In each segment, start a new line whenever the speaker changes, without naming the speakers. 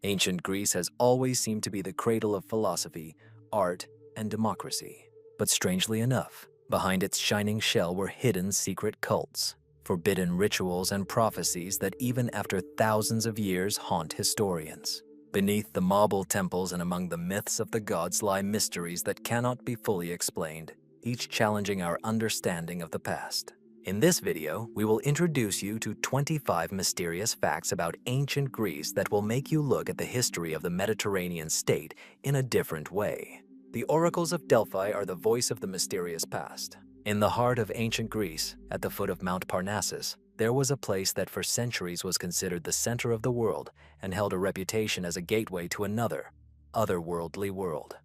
Ancient Greece has always seemed to be the cradle of philosophy, art, and democracy. But strangely enough, behind its shining shell were hidden secret cults, forbidden rituals and prophecies that even after thousands of years haunt historians. Beneath the marble temples and among the myths of the gods lie mysteries that cannot be fully explained, each challenging our understanding of the past. In this video, we will introduce you to 25 mysterious facts about ancient Greece that will make you look at the history of the Mediterranean state in a different way. The oracles of Delphi are the voice of the mysterious past. In the heart of ancient Greece, at the foot of Mount Parnassus, there was a place that for centuries was considered the center of the world and held a reputation as a gateway to another, otherworldly world.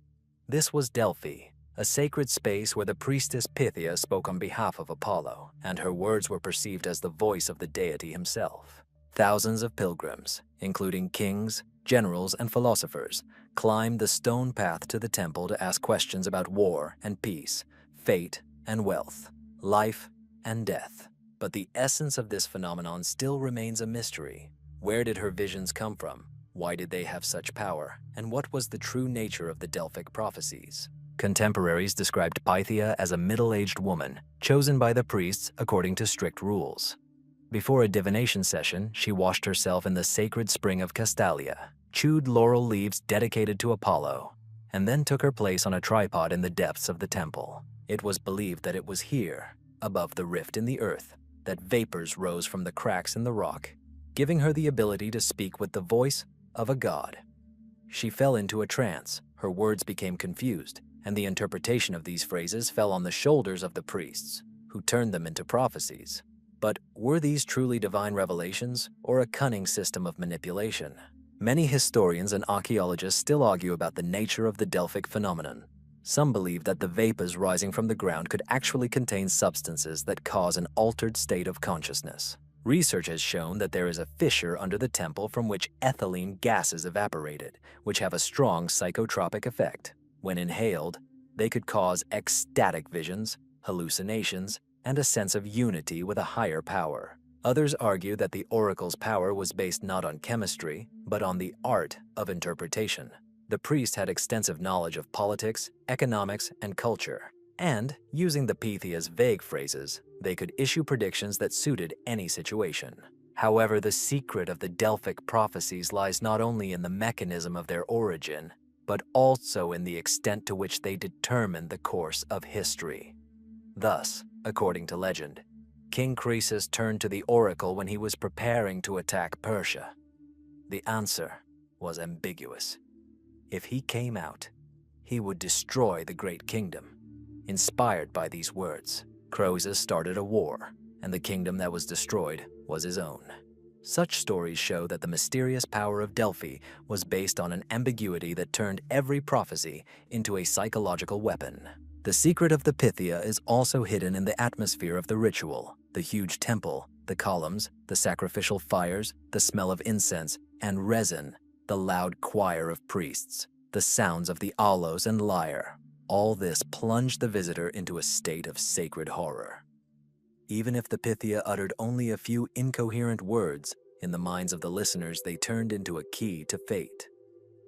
This was Delphi, a sacred space where the priestess Pythia spoke on behalf of Apollo, and her words were perceived as the voice of the deity himself. Thousands of pilgrims, including kings, generals, and philosophers, climbed the stone path to the temple to ask questions about war and peace, fate and wealth, life and death. But the essence of this phenomenon still remains a mystery. Where did her visions come from? Why did they have such power? And what was the true nature of the Delphic prophecies? Contemporaries described Pythia as a middle-aged woman, chosen by the priests according to strict rules. Before a divination session, she washed herself in the sacred spring of Castalia, chewed laurel leaves dedicated to Apollo, and then took her place on a tripod in the depths of the temple. It was believed that it was here, above the rift in the earth, that vapors rose from the cracks in the rock, giving her the ability to speak with the voice of a god. She fell into a trance, her words became confused, and the interpretation of these phrases fell on the shoulders of the priests, who turned them into prophecies. But were these truly divine revelations, or a cunning system of manipulation? Many historians and archaeologists still argue about the nature of the Delphic phenomenon. Some believe that the vapors rising from the ground could actually contain substances that cause an altered state of consciousness. Research has shown that there is a fissure under the temple from which ethylene gases evaporated, which have a strong psychotropic effect. When inhaled, they could cause ecstatic visions, hallucinations, and a sense of unity with a higher power. Others argue that the oracle's power was based not on chemistry, but on the art of interpretation. The priest had extensive knowledge of politics, economics, and culture, and, using the Pythia's vague phrases, they could issue predictions that suited any situation. However, the secret of the Delphic prophecies lies not only in the mechanism of their origin, but also in the extent to which they determine the course of history. Thus, according to legend, King Croesus turned to the oracle when he was preparing to attack Persia. The answer was ambiguous. If he came out, he would destroy the great kingdom. Inspired by these words, Croesus started a war, and the kingdom that was destroyed was his own. Such stories show that the mysterious power of Delphi was based on an ambiguity that turned every prophecy into a psychological weapon. The secret of the Pythia is also hidden in the atmosphere of the ritual, the huge temple, the columns, the sacrificial fires, the smell of incense, and resin, the loud choir of priests, the sounds of the aloes and lyre. All this plunged the visitor into a state of sacred horror. Even if the Pythia uttered only a few incoherent words, in the minds of the listeners they turned into a key to fate.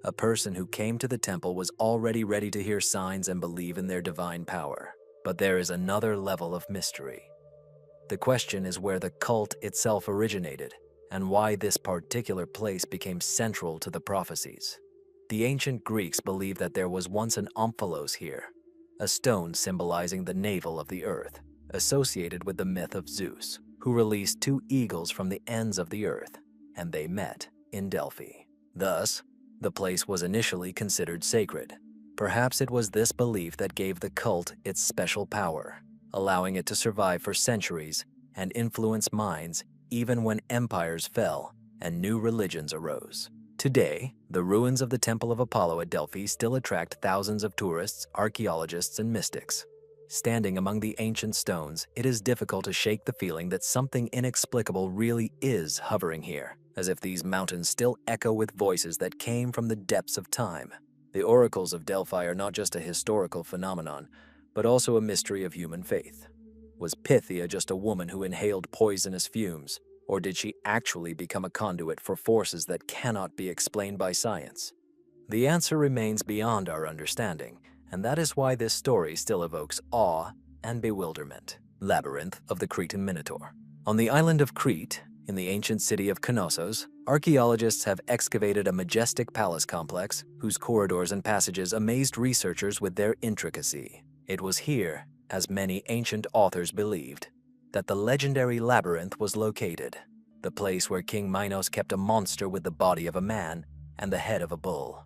A person who came to the temple was already ready to hear signs and believe in their divine power. But there is another level of mystery. The question is where the cult itself originated, and why this particular place became central to the prophecies. The ancient Greeks believed that there was once an omphalos here, a stone symbolizing the navel of the earth, associated with the myth of Zeus, who released two eagles from the ends of the earth, and they met in Delphi. Thus, the place was initially considered sacred. Perhaps it was this belief that gave the cult its special power, allowing it to survive for centuries and influence minds even when empires fell and new religions arose. Today, the ruins of the Temple of Apollo at Delphi still attract thousands of tourists, archaeologists, and mystics. Standing among the ancient stones, it is difficult to shake the feeling that something inexplicable really is hovering here, as if these mountains still echo with voices that came from the depths of time. The oracles of Delphi are not just a historical phenomenon, but also a mystery of human faith. Was Pythia just a woman who inhaled poisonous fumes, Or did she actually become a conduit for forces that cannot be explained by science? The answer remains beyond our understanding, and that is why this story still evokes awe and bewilderment. Labyrinth of the Cretan Minotaur. On the island of Crete, in the ancient city of Knossos, archaeologists have excavated a majestic palace complex whose corridors and passages amazed researchers with their intricacy. It was here, as many ancient authors believed, that the legendary labyrinth was located, the place where King Minos kept a monster with the body of a man and the head of a bull.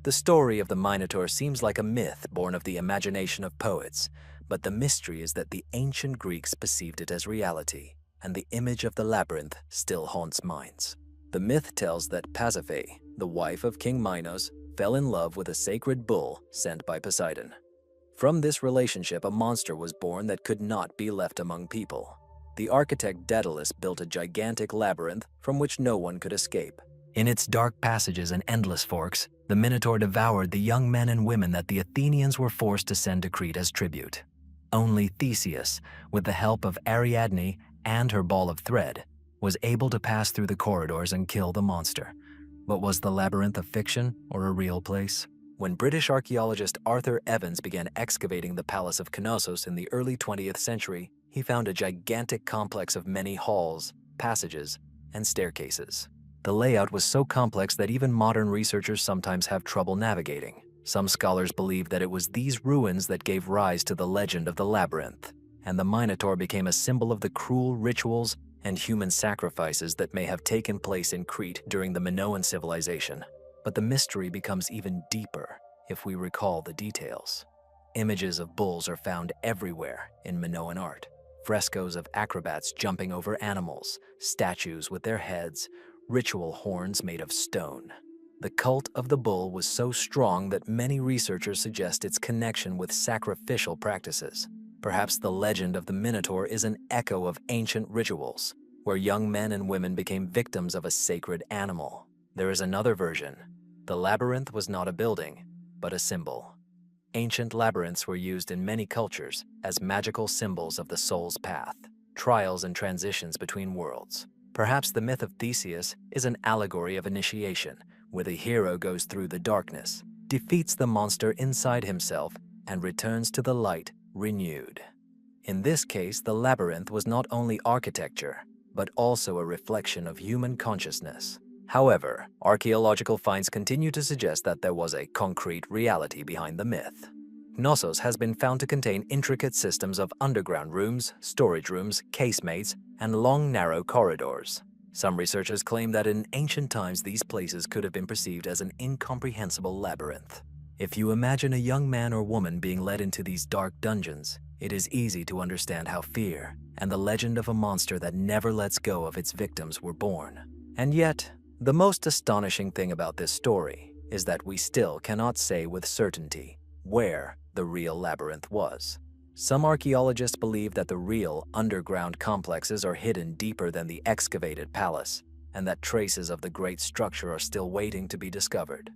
The story of the Minotaur seems like a myth born of the imagination of poets, but the mystery is that the ancient Greeks perceived it as reality, and the image of the labyrinth still haunts minds. The myth tells that Pasiphae, the wife of King Minos, fell in love with a sacred bull sent by Poseidon. From this relationship, a monster was born that could not be left among people. The architect Daedalus built a gigantic labyrinth from which no one could escape. In its dark passages and endless forks, the Minotaur devoured the young men and women that the Athenians were forced to send to Crete as tribute. Only Theseus, with the help of Ariadne and her ball of thread, was able to pass through the corridors and kill the monster. But was the labyrinth a fiction or a real place? When British archaeologist Arthur Evans began excavating the Palace of Knossos in the early 20th century, he found a gigantic complex of many halls, passages, and staircases. The layout was so complex that even modern researchers sometimes have trouble navigating. Some scholars believe that it was these ruins that gave rise to the legend of the labyrinth, and the Minotaur became a symbol of the cruel rituals and human sacrifices that may have taken place in Crete during the Minoan civilization. But the mystery becomes even deeper if we recall the details. Images of bulls are found everywhere in Minoan art. Frescoes of acrobats jumping over animals, statues with their heads, ritual horns made of stone. The cult of the bull was so strong that many researchers suggest its connection with sacrificial practices. Perhaps the legend of the Minotaur is an echo of ancient rituals, where young men and women became victims of a sacred animal. There is another version. The labyrinth was not a building, but a symbol. Ancient labyrinths were used in many cultures as magical symbols of the soul's path, trials and transitions between worlds. Perhaps the myth of Theseus is an allegory of initiation, where the hero goes through the darkness, defeats the monster inside himself, and returns to the light renewed. In this case, the labyrinth was not only architecture, but also a reflection of human consciousness. However, archaeological finds continue to suggest that there was a concrete reality behind the myth. Knossos has been found to contain intricate systems of underground rooms, storage rooms, casemates, and long, narrow corridors. Some researchers claim that in ancient times these places could have been perceived as an incomprehensible labyrinth. If you imagine a young man or woman being led into these dark dungeons, it is easy to understand how fear and the legend of a monster that never lets go of its victims were born. And yet, the most astonishing thing about this story is that we still cannot say with certainty where the real labyrinth was. Some archaeologists believe that the real underground complexes are hidden deeper than the excavated palace, and that traces of the great structure are still waiting to be discovered.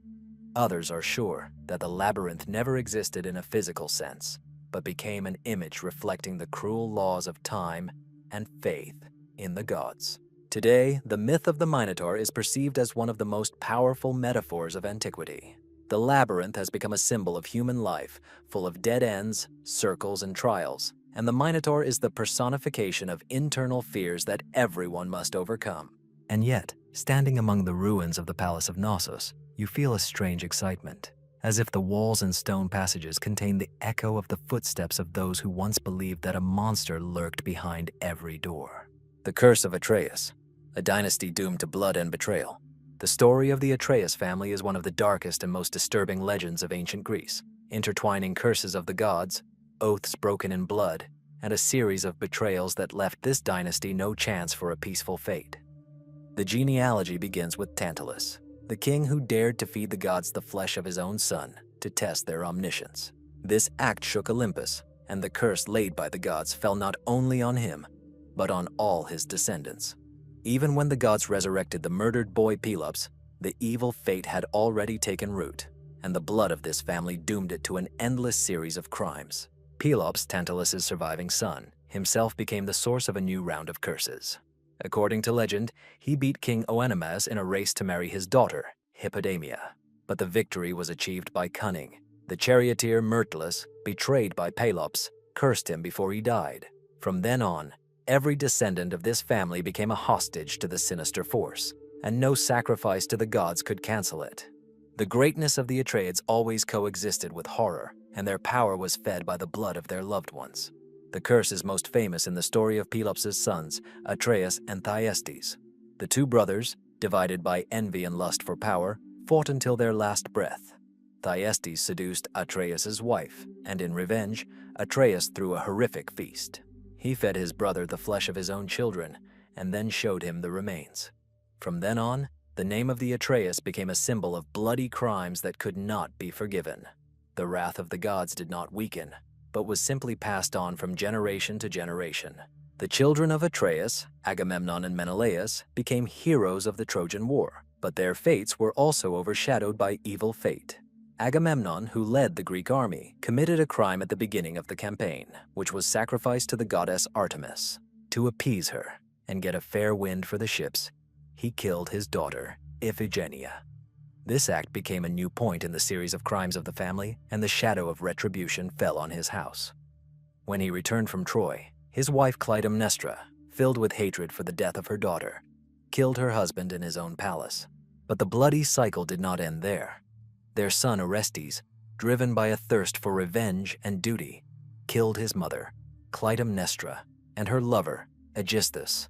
Others are sure that the labyrinth never existed in a physical sense, but became an image reflecting the cruel laws of time and faith in the gods. Today, the myth of the Minotaur is perceived as one of the most powerful metaphors of antiquity. The labyrinth has become a symbol of human life, full of dead ends, circles, and trials, and the Minotaur is the personification of internal fears that everyone must overcome. And yet, standing among the ruins of the Palace of Knossos, you feel a strange excitement, as if the walls and stone passages contain the echo of the footsteps of those who once believed that a monster lurked behind every door. The Curse of Atreus, a dynasty doomed to blood and betrayal. The story of the Atreus family is one of the darkest and most disturbing legends of ancient Greece, intertwining curses of the gods, oaths broken in blood, and a series of betrayals that left this dynasty no chance for a peaceful fate. The genealogy begins with Tantalus, the king who dared to feed the gods the flesh of his own son to test their omniscience. This act shook Olympus, and the curse laid by the gods fell not only on him, but on all his descendants. Even when the gods resurrected the murdered boy Pelops, the evil fate had already taken root, and the blood of this family doomed it to an endless series of crimes. Pelops, Tantalus's surviving son, himself became the source of a new round of curses. According to legend, he beat King Oenomaus in a race to marry his daughter, Hippodamia. But the victory was achieved by cunning. The charioteer Myrtilus, betrayed by Pelops, cursed him before he died. From then on, every descendant of this family became a hostage to the sinister force, and no sacrifice to the gods could cancel it. The greatness of the Atreides always coexisted with horror, and their power was fed by the blood of their loved ones. The curse is most famous in the story of Pelops' sons, Atreus and Thyestes. The two brothers, divided by envy and lust for power, fought until their last breath. Thyestes seduced Atreus' wife, and in revenge, Atreus threw a horrific feast. He fed his brother the flesh of his own children, and then showed him the remains. From then on, the name of the Atreus became a symbol of bloody crimes that could not be forgiven. The wrath of the gods did not weaken, but was simply passed on from generation to generation. The children of Atreus, Agamemnon and Menelaus, became heroes of the Trojan War, but their fates were also overshadowed by evil fate. Agamemnon, who led the Greek army, committed a crime at the beginning of the campaign, which was sacrificed to the goddess Artemis. To appease her and get a fair wind for the ships, he killed his daughter, Iphigenia. This act became a new point in the series of crimes of the family, and the shadow of retribution fell on his house. When he returned from Troy, his wife Clytemnestra, filled with hatred for the death of her daughter, killed her husband in his own palace. But the bloody cycle did not end there. Their son Orestes, driven by a thirst for revenge and duty, killed his mother, Clytemnestra, and her lover, Aegisthus.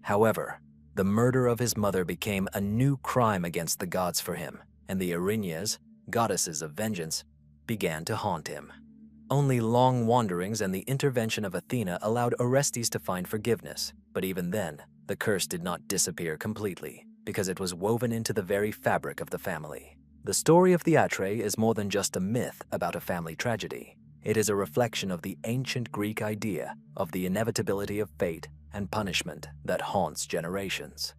However, the murder of his mother became a new crime against the gods for him, and the Erinyes, goddesses of vengeance, began to haunt him. Only long wanderings and the intervention of Athena allowed Orestes to find forgiveness, but even then, the curse did not disappear completely, because it was woven into the very fabric of the family. The story of the Atreus is more than just a myth about a family tragedy. It is a reflection of the ancient Greek idea of the inevitability of fate and punishment that haunts generations.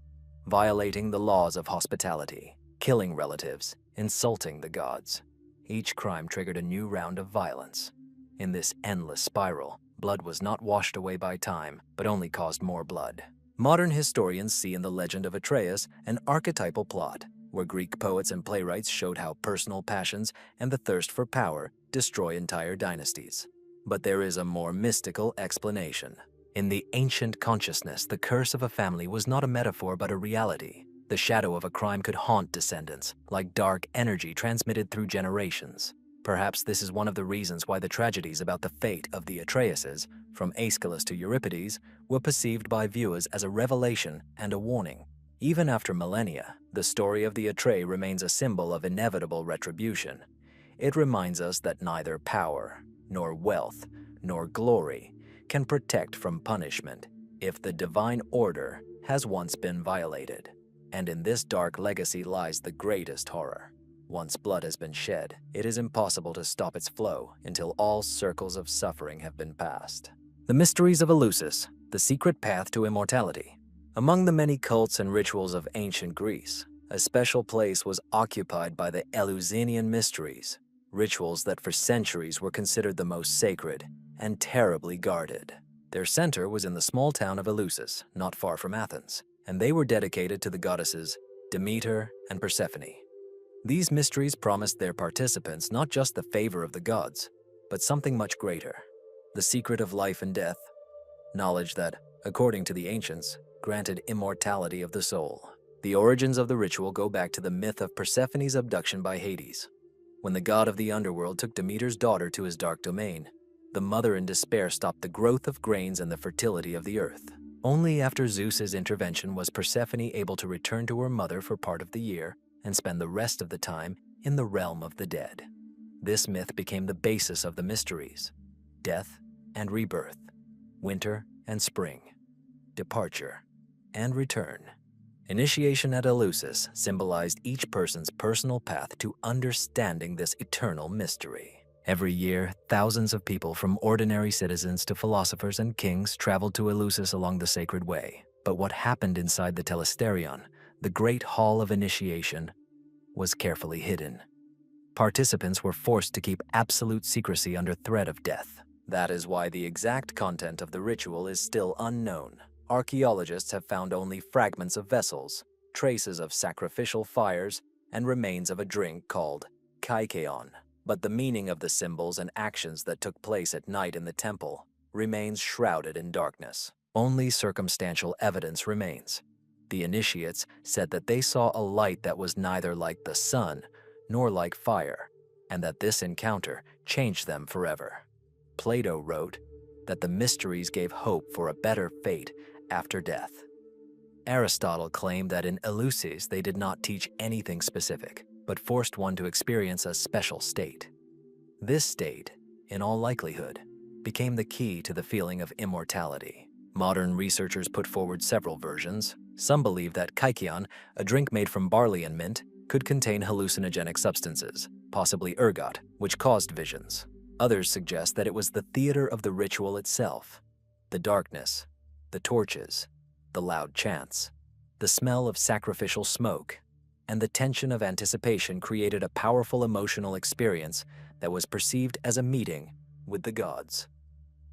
Violating the laws of hospitality, killing relatives, insulting the gods. Each crime triggered a new round of violence. In this endless spiral, blood was not washed away by time, but only caused more blood. Modern historians see in the legend of Atreus an archetypal plot, where Greek poets and playwrights showed how personal passions and the thirst for power destroy entire dynasties. But there is a more mystical explanation. In the ancient consciousness, the curse of a family was not a metaphor but a reality. The shadow of a crime could haunt descendants, like dark energy transmitted through generations. Perhaps this is one of the reasons why the tragedies about the fate of the Atreises, from Aeschylus to Euripides, were perceived by viewers as a revelation and a warning. Even after millennia, the story of the Atreus remains a symbol of inevitable retribution. It reminds us that neither power, nor wealth, nor glory can protect from punishment if the divine order has once been violated. And in this dark legacy lies the greatest horror. Once blood has been shed, it is impossible to stop its flow until all circles of suffering have been passed. The mysteries of Eleusis, the secret path to immortality. Among the many cults and rituals of ancient Greece, a special place was occupied by the Eleusinian mysteries, rituals that for centuries were considered the most sacred and terribly guarded. Their center was in the small town of Eleusis, not far from Athens, and they were dedicated to the goddesses Demeter and Persephone. These mysteries promised their participants not just the favor of the gods, but something much greater, the secret of life and death, knowledge that, according to the ancients, granted immortality of the soul. The origins of the ritual go back to the myth of Persephone's abduction by Hades. When the god of the underworld took Demeter's daughter to his dark domain, the mother in despair stopped the growth of grains and the fertility of the earth. Only after Zeus's intervention was Persephone able to return to her mother for part of the year and spend the rest of the time in the realm of the dead. This myth became the basis of the mysteries: death and rebirth, winter and spring, departure and return. Initiation at Eleusis symbolized each person's personal path to understanding this eternal mystery. Every year, thousands of people, from ordinary citizens to philosophers and kings, traveled to Eleusis along the sacred way. But what happened inside the Telesterion, the great hall of initiation, was carefully hidden. Participants were forced to keep absolute secrecy under threat of death. That is why the exact content of the ritual is still unknown, archaeologists have found only fragments of vessels, traces of sacrificial fires, and remains of a drink called kaikeon. But the meaning of the symbols and actions that took place at night in the temple remains shrouded in darkness. Only circumstantial evidence remains. The initiates said that they saw a light that was neither like the sun nor like fire, and that this encounter changed them forever. Plato wrote that the mysteries gave hope for a better fate after death. Aristotle claimed that in Eleusis they did not teach anything specific, but forced one to experience a special state. This state, in all likelihood, became the key to the feeling of immortality. Modern researchers put forward several versions. Some believe that kaikion, a drink made from barley and mint, could contain hallucinogenic substances, possibly ergot, which caused visions. Others suggest that it was the theater of the ritual itself. The darkness, the torches, the loud chants, the smell of sacrificial smoke, and the tension of anticipation created a powerful emotional experience that was perceived as a meeting with the gods.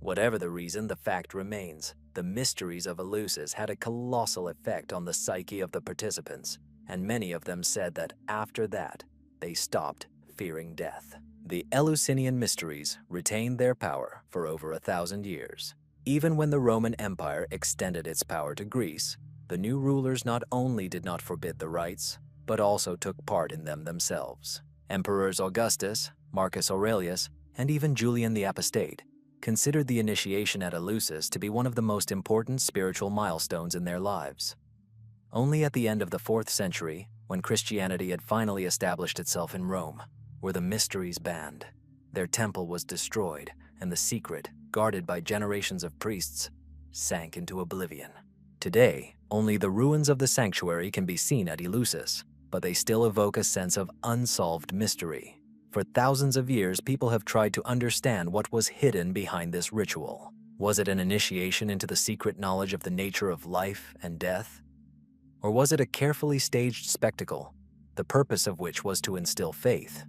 Whatever the reason, the fact remains. The mysteries of Eleusis had a colossal effect on the psyche of the participants, and many of them said that after that, they stopped fearing death. The Eleusinian mysteries retained their power for over 1,000 years. Even when the Roman Empire extended its power to Greece, the new rulers not only did not forbid the rites, but also took part in them themselves. Emperors Augustus, Marcus Aurelius, and even Julian the Apostate considered the initiation at Eleusis to be one of the most important spiritual milestones in their lives. Only at the end of the 4th century, when Christianity had finally established itself in Rome, were the mysteries banned. Their temple was destroyed, and the secret, guarded by generations of priests, sank into oblivion. Today, only the ruins of the sanctuary can be seen at Eleusis, but they still evoke a sense of unsolved mystery. For thousands of years, people have tried to understand what was hidden behind this ritual. Was it an initiation into the secret knowledge of the nature of life and death? Or was it a carefully staged spectacle, the purpose of which was to instill faith?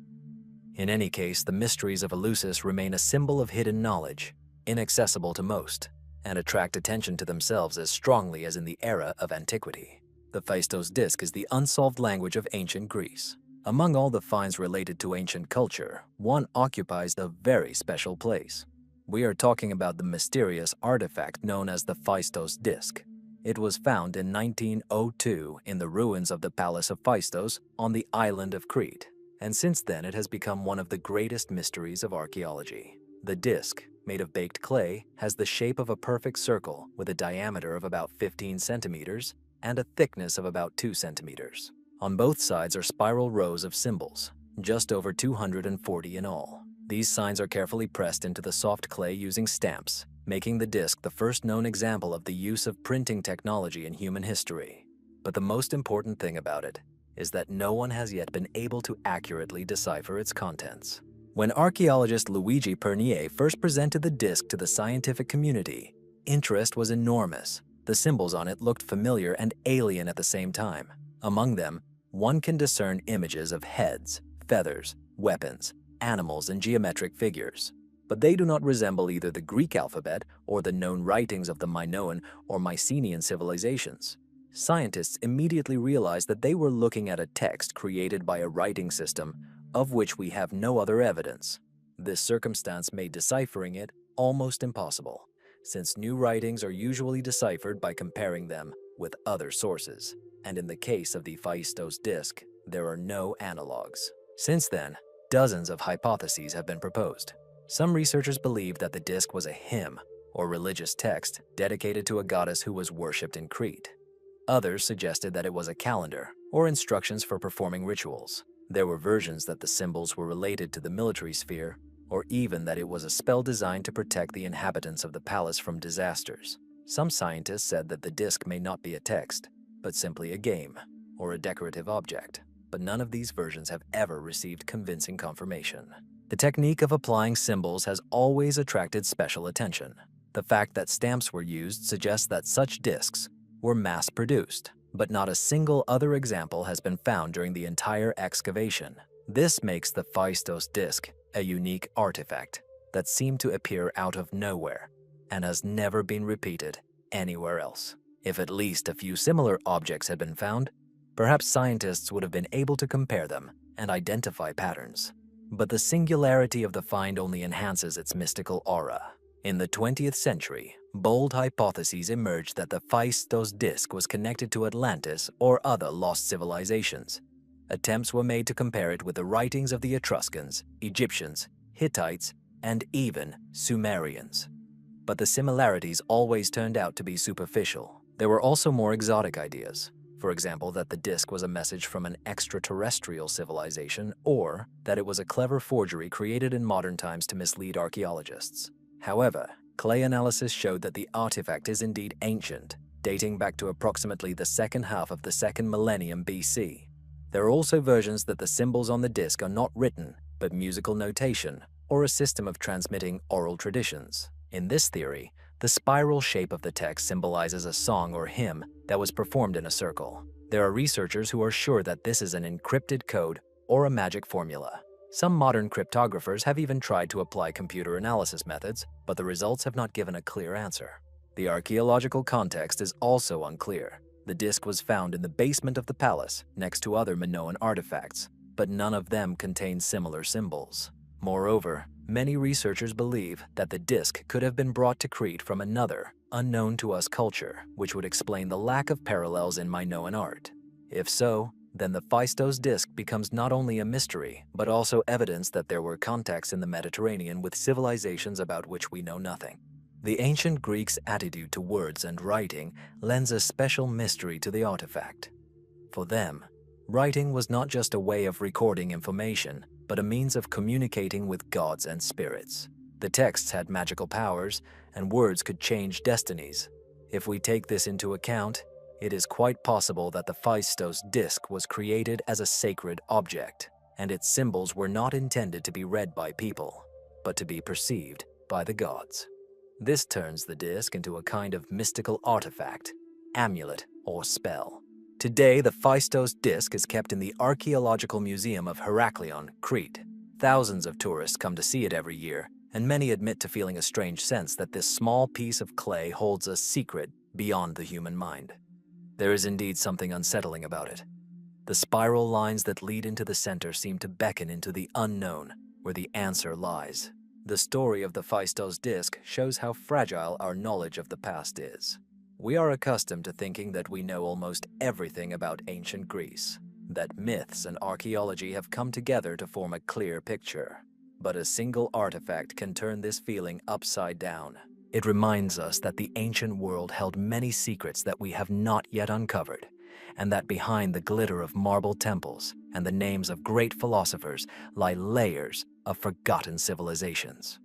In any case, the mysteries of Eleusis remain a symbol of hidden knowledge, inaccessible to most, and attract attention to themselves as strongly as in the era of antiquity. The Phaistos disc is the unsolved language of ancient Greece. Among all the finds related to ancient culture, one occupies a very special place. We are talking about the mysterious artifact known as the Phaistos disc. It was found in 1902 in the ruins of the Palace of Phaistos on the island of Crete, and since then it has become one of the greatest mysteries of archaeology. The disc, made of baked clay, has the shape of a perfect circle with a diameter of about 15 centimeters and a thickness of about 2 centimeters. On both sides are spiral rows of symbols, just over 240 in all. These signs are carefully pressed into the soft clay using stamps, making the disc the first known example of the use of printing technology in human history. But the most important thing about it is that no one has yet been able to accurately decipher its contents. When archaeologist Luigi Pernier first presented the disc to the scientific community, interest was enormous. The symbols on it looked familiar and alien at the same time. Among them, one can discern images of heads, feathers, weapons, animals, and geometric figures. But they do not resemble either the Greek alphabet or the known writings of the Minoan or Mycenaean civilizations. Scientists immediately realized that they were looking at a text created by a writing system of which we have no other evidence. This circumstance made deciphering it almost impossible, since new writings are usually deciphered by comparing them with other sources. And in the case of the Phaistos disc, there are no analogs. Since then, dozens of hypotheses have been proposed. Some researchers believe that the disc was a hymn or religious text dedicated to a goddess who was worshipped in Crete. Others suggested that it was a calendar or instructions for performing rituals. There were versions that the symbols were related to the military sphere, or even that it was a spell designed to protect the inhabitants of the palace from disasters. Some scientists said that the disc may not be a text, but simply a game or a decorative object. But none of these versions have ever received convincing confirmation. The technique of applying symbols has always attracted special attention. The fact that stamps were used suggests that such discs were mass-produced, but not a single other example has been found during the entire excavation. This makes the Phaistos disc a unique artifact that seemed to appear out of nowhere and has never been repeated anywhere else. If at least a few similar objects had been found, perhaps scientists would have been able to compare them and identify patterns. But the singularity of the find only enhances its mystical aura. In the 20th century, bold hypotheses emerged that the Phaistos disk was connected to Atlantis or other lost civilizations. Attempts were made to compare it with the writings of the Etruscans, Egyptians, Hittites, and even Sumerians. But the similarities always turned out to be superficial. There were also more exotic ideas. For example, that the disk was a message from an extraterrestrial civilization, or that it was a clever forgery created in modern times to mislead archaeologists. However, clay analysis showed that the artifact is indeed ancient, dating back to approximately the second half of the second millennium BC. There are also versions that the symbols on the disk are not written, but musical notation, or a system of transmitting oral traditions. In this theory, the spiral shape of the text symbolizes a song or hymn that was performed in a circle. There are researchers who are sure that this is an encrypted code or a magic formula. Some modern cryptographers have even tried to apply computer analysis methods, but the results have not given a clear answer. The archaeological context is also unclear. The disk was found in the basement of the palace next to other Minoan artifacts, but none of them contain similar symbols. Moreover, many researchers believe that the disk could have been brought to Crete from another, unknown to us culture, which would explain the lack of parallels in Minoan art. If so, then the Phaistos disk becomes not only a mystery, but also evidence that there were contacts in the Mediterranean with civilizations about which we know nothing. The ancient Greeks' attitude to words and writing lends a special mystery to the artifact. For them, writing was not just a way of recording information, but a means of communicating with gods and spirits. The texts had magical powers, and words could change destinies. If we take this into account, it is quite possible that the Phaistos disk was created as a sacred object, and its symbols were not intended to be read by people, but to be perceived by the gods. This turns the disk into a kind of mystical artifact, amulet, or spell. Today, the Phaistos disk is kept in the Archaeological Museum of Heraklion, Crete. Thousands of tourists come to see it every year, and many admit to feeling a strange sense that this small piece of clay holds a secret beyond the human mind. There is indeed something unsettling about it. The spiral lines that lead into the center seem to beckon into the unknown, where the answer lies. The story of the Phaistos disk shows how fragile our knowledge of the past is. We are accustomed to thinking that we know almost everything about ancient Greece, that myths and archaeology have come together to form a clear picture. But a single artifact can turn this feeling upside down. It reminds us that the ancient world held many secrets that we have not yet uncovered, and that behind the glitter of marble temples and the names of great philosophers lie layers of forgotten civilizations.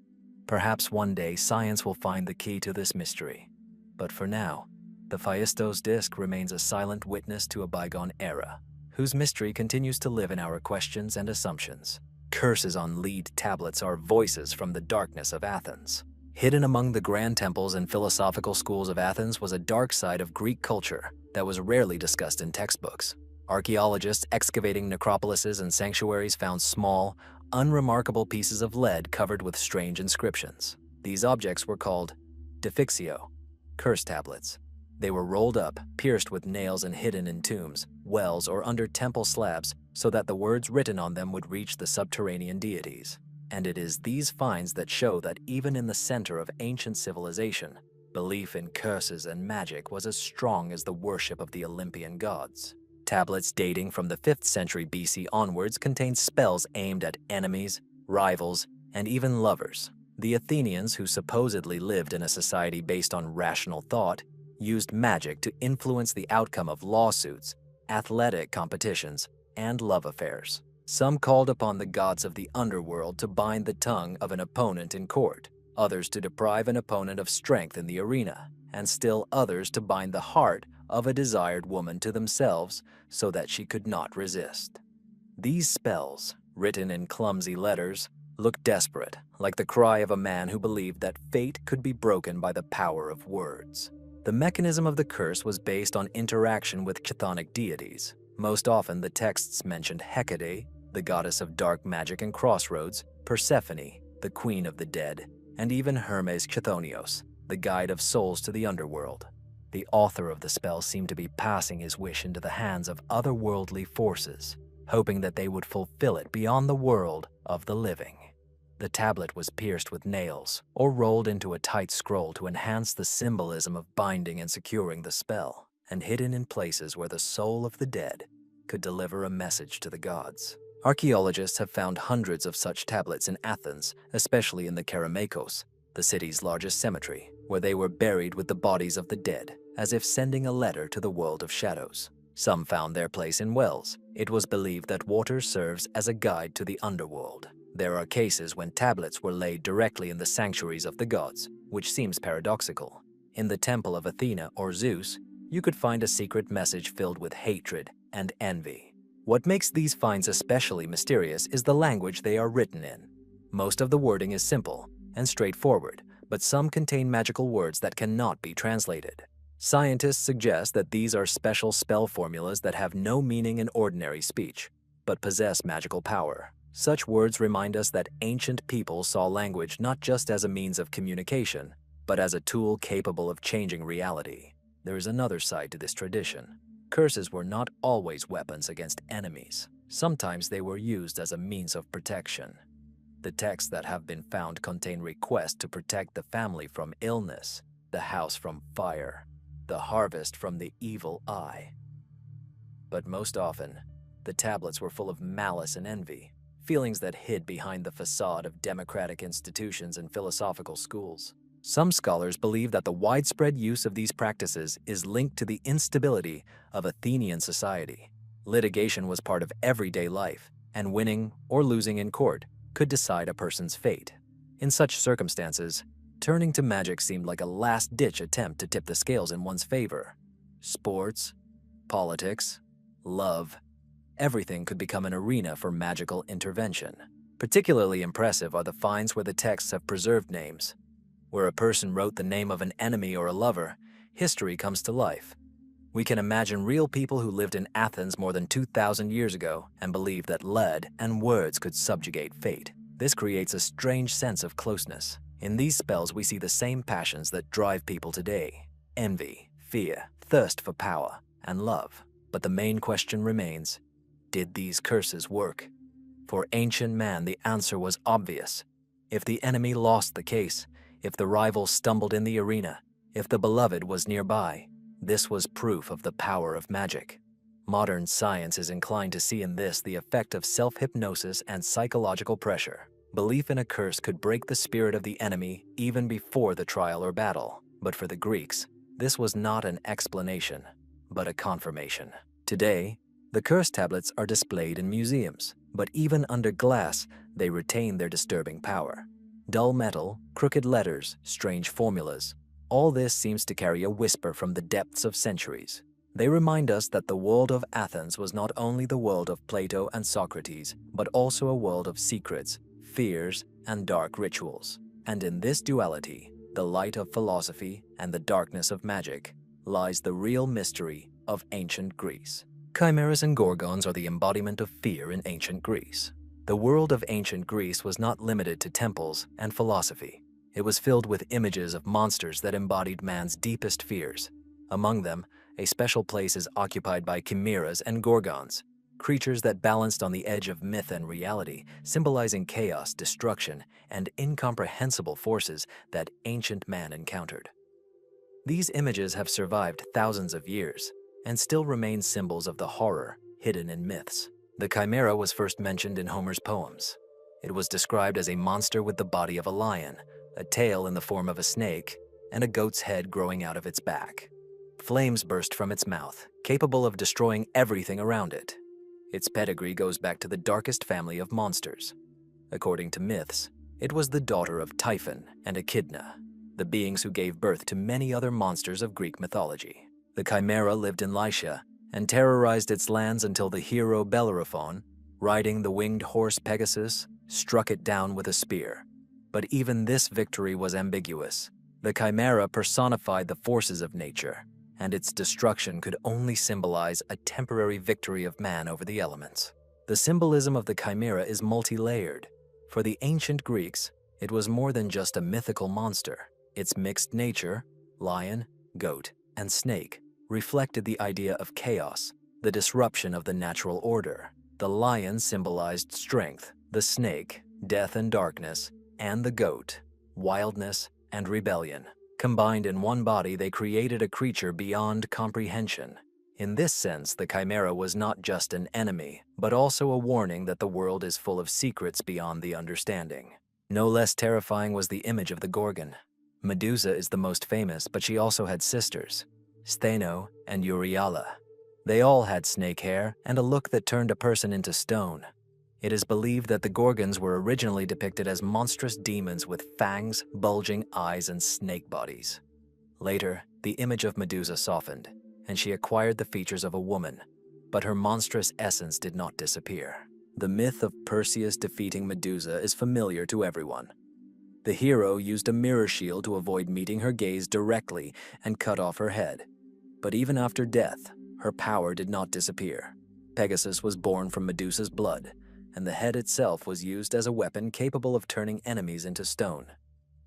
Perhaps one day science will find the key to this mystery. But for now, the Phaistos disk remains a silent witness to a bygone era, whose mystery continues to live in our questions and assumptions. Curses on lead tablets are voices from the darkness of Athens. Hidden among the grand temples and philosophical schools of Athens was a dark side of Greek culture that was rarely discussed in textbooks. Archaeologists excavating necropolises and sanctuaries found small, unremarkable pieces of lead covered with strange inscriptions. These objects were called defixio, curse tablets. They were rolled up, pierced with nails, and hidden in tombs, wells, or under temple slabs so that the words written on them would reach the subterranean deities. And it is these finds that show that even in the center of ancient civilization, belief in curses and magic was as strong as the worship of the Olympian gods. Tablets dating from the 5th century BC onwards contained spells aimed at enemies, rivals, and even lovers. The Athenians, who supposedly lived in a society based on rational thought, used magic to influence the outcome of lawsuits, athletic competitions, and love affairs. Some called upon the gods of the underworld to bind the tongue of an opponent in court, others to deprive an opponent of strength in the arena, and still others to bind the heart of a desired woman to themselves so that she could not resist. These spells, written in clumsy letters, look desperate, like the cry of a man who believed that fate could be broken by the power of words. The mechanism of the curse was based on interaction with chthonic deities. Most often, the texts mentioned Hecate, the goddess of dark magic and crossroads, Persephone, the queen of the dead, and even Hermes Chthonios, the guide of souls to the underworld. The author of the spell seemed to be passing his wish into the hands of otherworldly forces, hoping that they would fulfill it beyond the world of the living. The tablet was pierced with nails or rolled into a tight scroll to enhance the symbolism of binding and securing the spell, and hidden in places where the soul of the dead could deliver a message to the gods. Archaeologists have found hundreds of such tablets in Athens, especially in the Kerameikos, the city's largest cemetery, where they were buried with the bodies of the dead, as if sending a letter to the world of shadows. Some found their place in wells. It was believed that water serves as a guide to the underworld. There are cases when tablets were laid directly in the sanctuaries of the gods, which seems paradoxical. In the temple of Athena or Zeus, you could find a secret message filled with hatred and envy. What makes these finds especially mysterious is the language they are written in. Most of the wording is simple and straightforward, but some contain magical words that cannot be translated. Scientists suggest that these are special spell formulas that have no meaning in ordinary speech, but possess magical power. Such words remind us that ancient people saw language not just as a means of communication, but as a tool capable of changing reality. There is another side to this tradition. Curses were not always weapons against enemies. Sometimes they were used as a means of protection. The texts that have been found contain requests to protect the family from illness, the house from fire, the harvest from the evil eye. But most often, the tablets were full of malice and envy, feelings that hid behind the facade of democratic institutions and philosophical schools. Some scholars believe that the widespread use of these practices is linked to the instability of Athenian society. Litigation was part of everyday life, and winning or losing in court could decide a person's fate. In such circumstances, turning to magic seemed like a last-ditch attempt to tip the scales in one's favor. Sports, politics, love, everything could become an arena for magical intervention. Particularly impressive are the finds where the texts have preserved names. Where a person wrote the name of an enemy or a lover, history comes to life. We can imagine real people who lived in Athens more than 2,000 years ago and believed that lead and words could subjugate fate. This creates a strange sense of closeness. In these spells, we see the same passions that drive people today: envy, fear, thirst for power, and love. But the main question remains: did these curses work? For ancient man, the answer was obvious. If the enemy lost the case, if the rival stumbled in the arena, if the beloved was nearby, this was proof of the power of magic. Modern science is inclined to see in this the effect of self-hypnosis and psychological pressure. Belief in a curse could break the spirit of the enemy even before the trial or battle. But for the Greeks, this was not an explanation, but a confirmation. Today, the curse tablets are displayed in museums, but even under glass, they retain their disturbing power. Dull metal, crooked letters, strange formulas, all this seems to carry a whisper from the depths of centuries. They remind us that the world of Athens was not only the world of Plato and Socrates, but also a world of secrets, fears, and dark rituals. And in this duality, the light of philosophy and the darkness of magic, lies the real mystery of ancient Greece. Chimeras and gorgons are the embodiment of fear in ancient Greece. The world of ancient Greece was not limited to temples and philosophy. It was filled with images of monsters that embodied man's deepest fears. Among them, a special place is occupied by chimeras and gorgons, creatures that balanced on the edge of myth and reality, symbolizing chaos, destruction, and incomprehensible forces that ancient man encountered. These images have survived thousands of years and still remain symbols of the horror hidden in myths. The chimera was first mentioned in Homer's poems. It was described as a monster with the body of a lion, a tail in the form of a snake, and a goat's head growing out of its back. Flames burst from its mouth, capable of destroying everything around it. Its pedigree goes back to the darkest family of monsters. According to myths, it was the daughter of Typhon and Echidna, the beings who gave birth to many other monsters of Greek mythology. The chimera lived in Lycia and terrorized its lands until the hero Bellerophon, riding the winged horse Pegasus, struck it down with a spear. But even this victory was ambiguous. The chimera personified the forces of nature, and its destruction could only symbolize a temporary victory of man over the elements. The symbolism of the chimera is multi-layered. For the ancient Greeks, it was more than just a mythical monster. Its mixed nature, lion, goat, and snake, reflected the idea of chaos, the disruption of the natural order. The lion symbolized strength, the snake, death and darkness, and the goat, wildness and rebellion. Combined in one body, they created a creature beyond comprehension. In this sense, the chimera was not just an enemy, but also a warning that the world is full of secrets beyond the understanding. No less terrifying was the image of the Gorgon. Medusa is the most famous, but she also had sisters, Stheno and Euryala. They all had snake hair and a look that turned a person into stone. It is believed that the Gorgons were originally depicted as monstrous demons with fangs, bulging eyes, and snake bodies. Later, the image of Medusa softened, and she acquired the features of a woman, but her monstrous essence did not disappear. The myth of Perseus defeating Medusa is familiar to everyone. The hero used a mirror shield to avoid meeting her gaze directly and cut off her head. But even after death, her power did not disappear. Pegasus was born from Medusa's blood, and the head itself was used as a weapon capable of turning enemies into stone.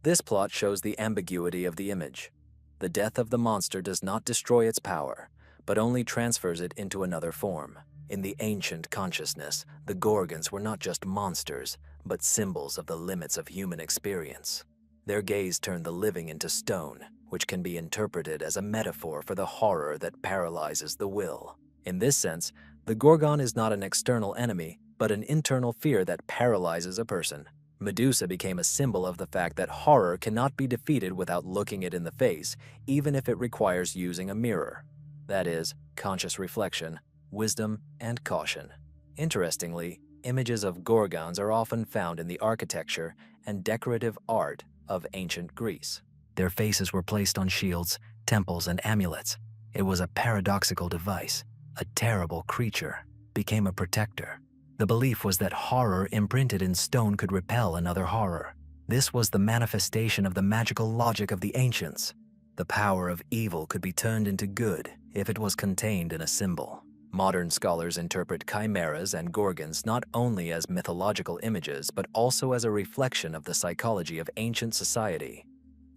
This plot shows the ambiguity of the image. The death of the monster does not destroy its power, but only transfers it into another form. In the ancient consciousness, the Gorgons were not just monsters, but symbols of the limits of human experience. Their gaze turned the living into stone, which can be interpreted as a metaphor for the horror that paralyzes the will. In this sense, the Gorgon is not an external enemy, but an internal fear that paralyzes a person. Medusa became a symbol of the fact that horror cannot be defeated without looking it in the face, even if it requires using a mirror. That is, conscious reflection, wisdom, and caution. Interestingly, images of Gorgons are often found in the architecture and decorative art of ancient Greece. Their faces were placed on shields, temples, and amulets. It was a paradoxical device. A terrible creature became a protector. The belief was that horror imprinted in stone could repel another horror. This was the manifestation of the magical logic of the ancients. The power of evil could be turned into good if it was contained in a symbol. Modern scholars interpret chimeras and gorgons not only as mythological images, but also as a reflection of the psychology of ancient society.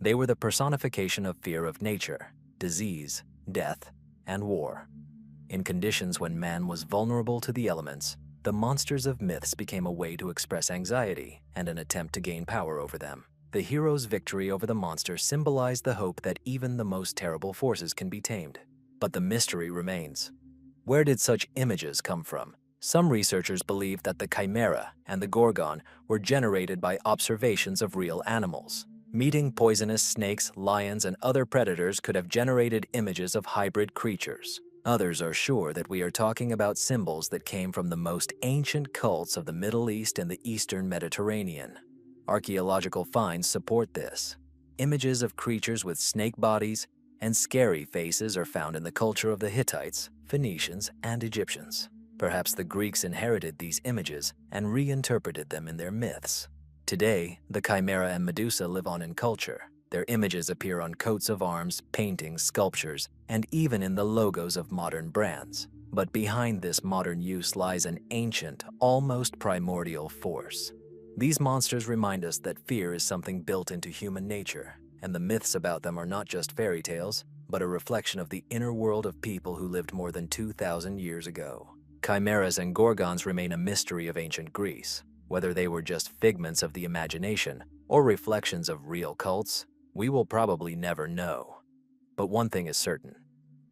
They were the personification of fear of nature, disease, death, and war. In conditions when man was vulnerable to the elements, the monsters of myths became a way to express anxiety and an attempt to gain power over them. The hero's victory over the monster symbolized the hope that even the most terrible forces can be tamed. But the mystery remains. Where did such images come from? Some researchers believe that the chimera and the gorgon were generated by observations of real animals. Meeting poisonous snakes, lions, and other predators could have generated images of hybrid creatures. Others are sure that we are talking about symbols that came from the most ancient cults of the Middle East and the Eastern Mediterranean. Archaeological finds support this. Images of creatures with snake bodies and scary faces are found in the culture of the Hittites, Phoenicians, and Egyptians. Perhaps the Greeks inherited these images and reinterpreted them in their myths. Today, the chimera and Medusa live on in culture. Their images appear on coats of arms, paintings, sculptures, and even in the logos of modern brands. But behind this modern use lies an ancient, almost primordial force. These monsters remind us that fear is something built into human nature, and the myths about them are not just fairy tales, but a reflection of the inner world of people who lived more than 2,000 years ago. Chimeras and gorgons remain a mystery of ancient Greece. Whether they were just figments of the imagination or reflections of real cults, we will probably never know. But one thing is certain.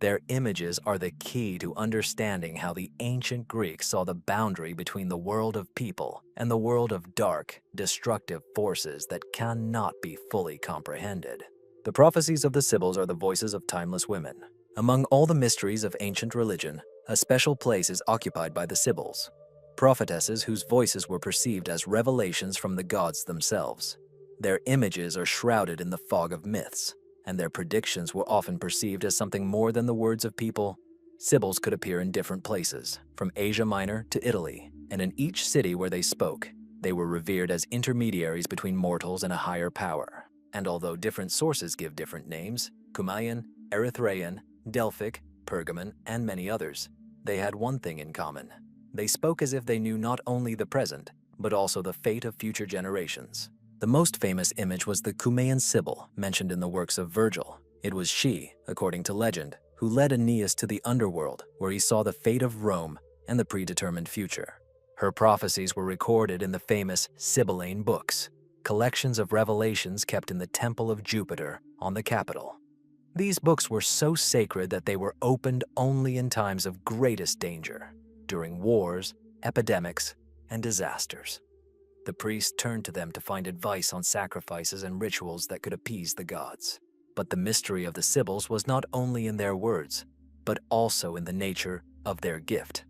Their images are the key to understanding how the ancient Greeks saw the boundary between the world of people and the world of dark, destructive forces that cannot be fully comprehended. The prophecies of the Sibyls are the voices of timeless women. Among all the mysteries of ancient religion, a special place is occupied by the Sibyls, prophetesses whose voices were perceived as revelations from the gods themselves. Their images are shrouded in the fog of myths, and their predictions were often perceived as something more than the words of people. Sibyls could appear in different places, from Asia Minor to Italy, and in each city where they spoke, they were revered as intermediaries between mortals and a higher power. And although different sources give different names, Cumaean, Erythraean, Delphic, Pergamon, and many others, they had one thing in common. They spoke as if they knew not only the present, but also the fate of future generations. The most famous image was the Cumaean Sibyl mentioned in the works of Virgil. It was she, according to legend, who led Aeneas to the underworld, where he saw the fate of Rome and the predetermined future. Her prophecies were recorded in the famous Sibylline books, collections of revelations kept in the Temple of Jupiter on the Capitol. These books were so sacred that they were opened only in times of greatest danger, during wars, epidemics, and disasters. The priests turned to them to find advice on sacrifices and rituals that could appease the gods. But the mystery of the Sibyls was not only in their words, but also in the nature of their gift.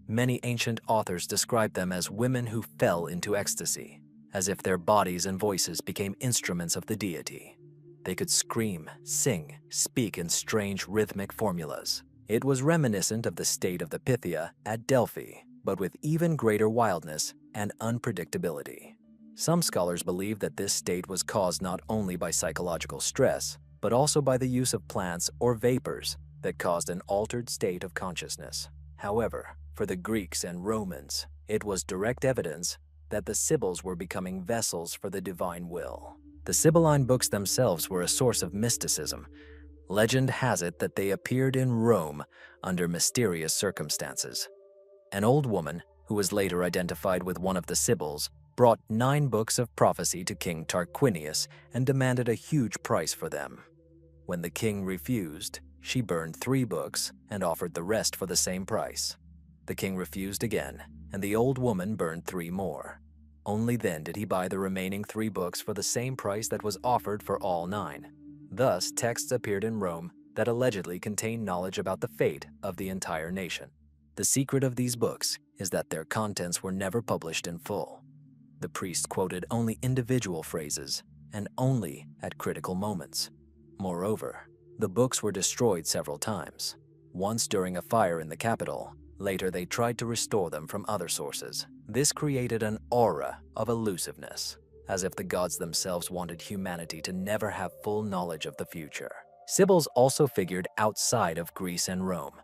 Many ancient authors described them as women who fell into ecstasy, as if their bodies and voices became instruments of the deity. They could scream, sing, speak in strange rhythmic formulas. It was reminiscent of the state of the Pythia at Delphi, but with even greater wildness and unpredictability. Some scholars believe that this state was caused not only by psychological stress, but also by the use of plants or vapors that caused an altered state of consciousness. However, for the Greeks and Romans, it was direct evidence that the Sibyls were becoming vessels for the divine will. The Sibylline books themselves were a source of mysticism. Legend has it that they appeared in Rome under mysterious circumstances. An old woman, who was later identified with one of the Sibyls, brought 9 books of prophecy to King Tarquinius and demanded a huge price for them. When the king refused, she burned 3 books and offered the rest for the same price. The king refused again, and the old woman burned 3 more. Only then did he buy the remaining 3 books for the same price that was offered for all 9. Thus, texts appeared in Rome that allegedly contained knowledge about the fate of the entire nation. The secret of these books is that their contents were never published in full. The priests quoted only individual phrases and only at critical moments. Moreover, the books were destroyed several times. Once during a fire in the Capitol, later they tried to restore them from other sources. This created an aura of elusiveness, as if the gods themselves wanted humanity to never have full knowledge of the future. Sibyls also figured outside of Greece and Rome.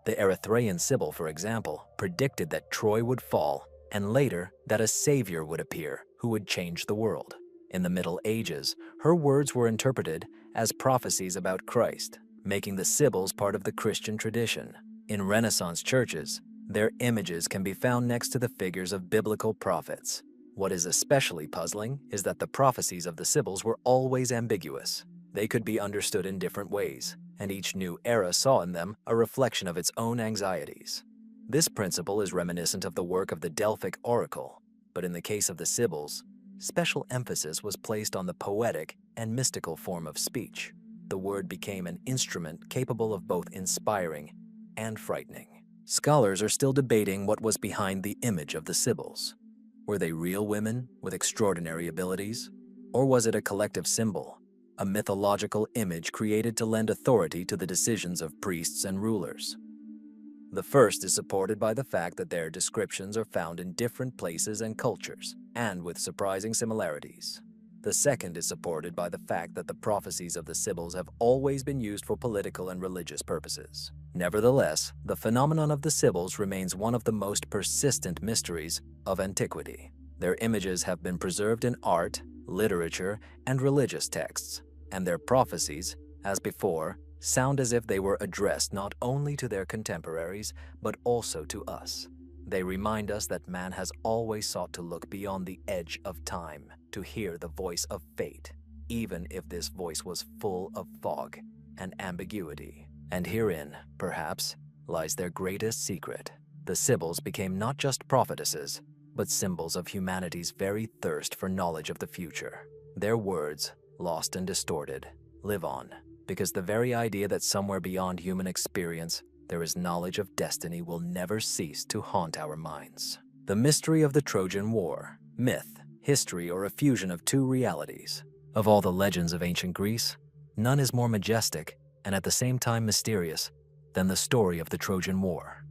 The Erythraean Sibyl, for example, predicted that Troy would fall, and later that a savior would appear who would change the world. In the Middle Ages, her words were interpreted as prophecies about Christ, making the Sibyls part of the Christian tradition. In Renaissance churches, their images can be found next to the figures of biblical prophets. What is especially puzzling is that the prophecies of the Sibyls were always ambiguous. They could be understood in different ways, and each new era saw in them a reflection of its own anxieties. This principle is reminiscent of the work of the Delphic oracle, but in the case of the Sibyls, special emphasis was placed on the poetic and mystical form of speech. The word became an instrument capable of both inspiring and frightening. Scholars are still debating what was behind the image of the Sibyls. Were they real women with extraordinary abilities? Or was it a collective symbol, a mythological image created to lend authority to the decisions of priests and rulers? The first is supported by the fact that their descriptions are found in different places and cultures, and with surprising similarities. The second is supported by the fact that the prophecies of the Sibyls have always been used for political and religious purposes. Nevertheless, the phenomenon of the Sibyls remains one of the most persistent mysteries of antiquity. Their images have been preserved in art, literature, and religious texts, and their prophecies, as before, sound as if they were addressed not only to their contemporaries, but also to us. They remind us that man has always sought to look beyond the edge of time, to hear the voice of fate, even if this voice was full of fog and ambiguity. And herein, perhaps, lies their greatest secret. The Sibyls became not just prophetesses, but symbols of humanity's very thirst for knowledge of the future. Their words, lost and distorted, live on, because the very idea that somewhere beyond human experience there is knowledge of destiny will never cease to haunt our minds. The mystery of the Trojan War, myth, history, or a fusion of two realities. Of all the legends of ancient Greece, none is more majestic and at the same time mysterious than the story of the Trojan War.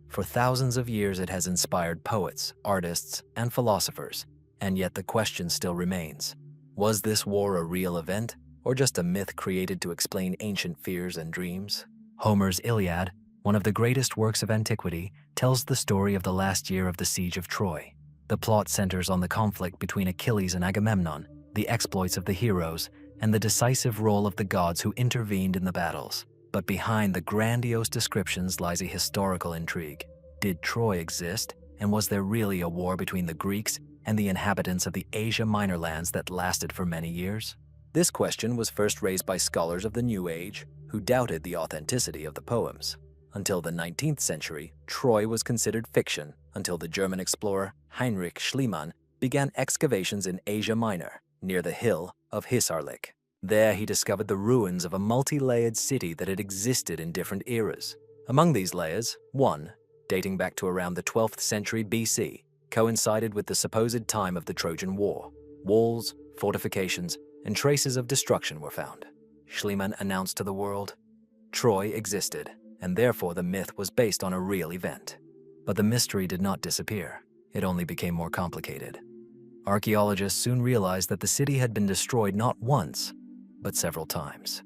For thousands of years it has inspired poets, artists, and philosophers, and yet the question still remains. Was this war a real event, or just a myth created to explain ancient fears and dreams? Homer's Iliad, one of the greatest works of antiquity, tells the story of the last year of the siege of Troy. The plot centers on the conflict between Achilles and Agamemnon, the exploits of the heroes, and the decisive role of the gods who intervened in the battles. But behind the grandiose descriptions lies a historical intrigue. Did Troy exist, and was there really a war between the Greeks and the inhabitants of the Asia Minor lands that lasted for many years? This question was first raised by scholars of the New Age, who doubted the authenticity of the poems. Until the 19th century, Troy was considered fiction until the German explorer Heinrich Schliemann began excavations in Asia Minor, near the hill of Hissarlik. There he discovered the ruins of a multi-layered city that had existed in different eras. Among these layers, one, dating back to around the 12th century BC, coincided with the supposed time of the Trojan War. Walls, fortifications, and traces of destruction were found. Schliemann announced to the world, Troy existed, and therefore the myth was based on a real event. But the mystery did not disappear. It only became more complicated. Archaeologists soon realized that the city had been destroyed not once, but several times.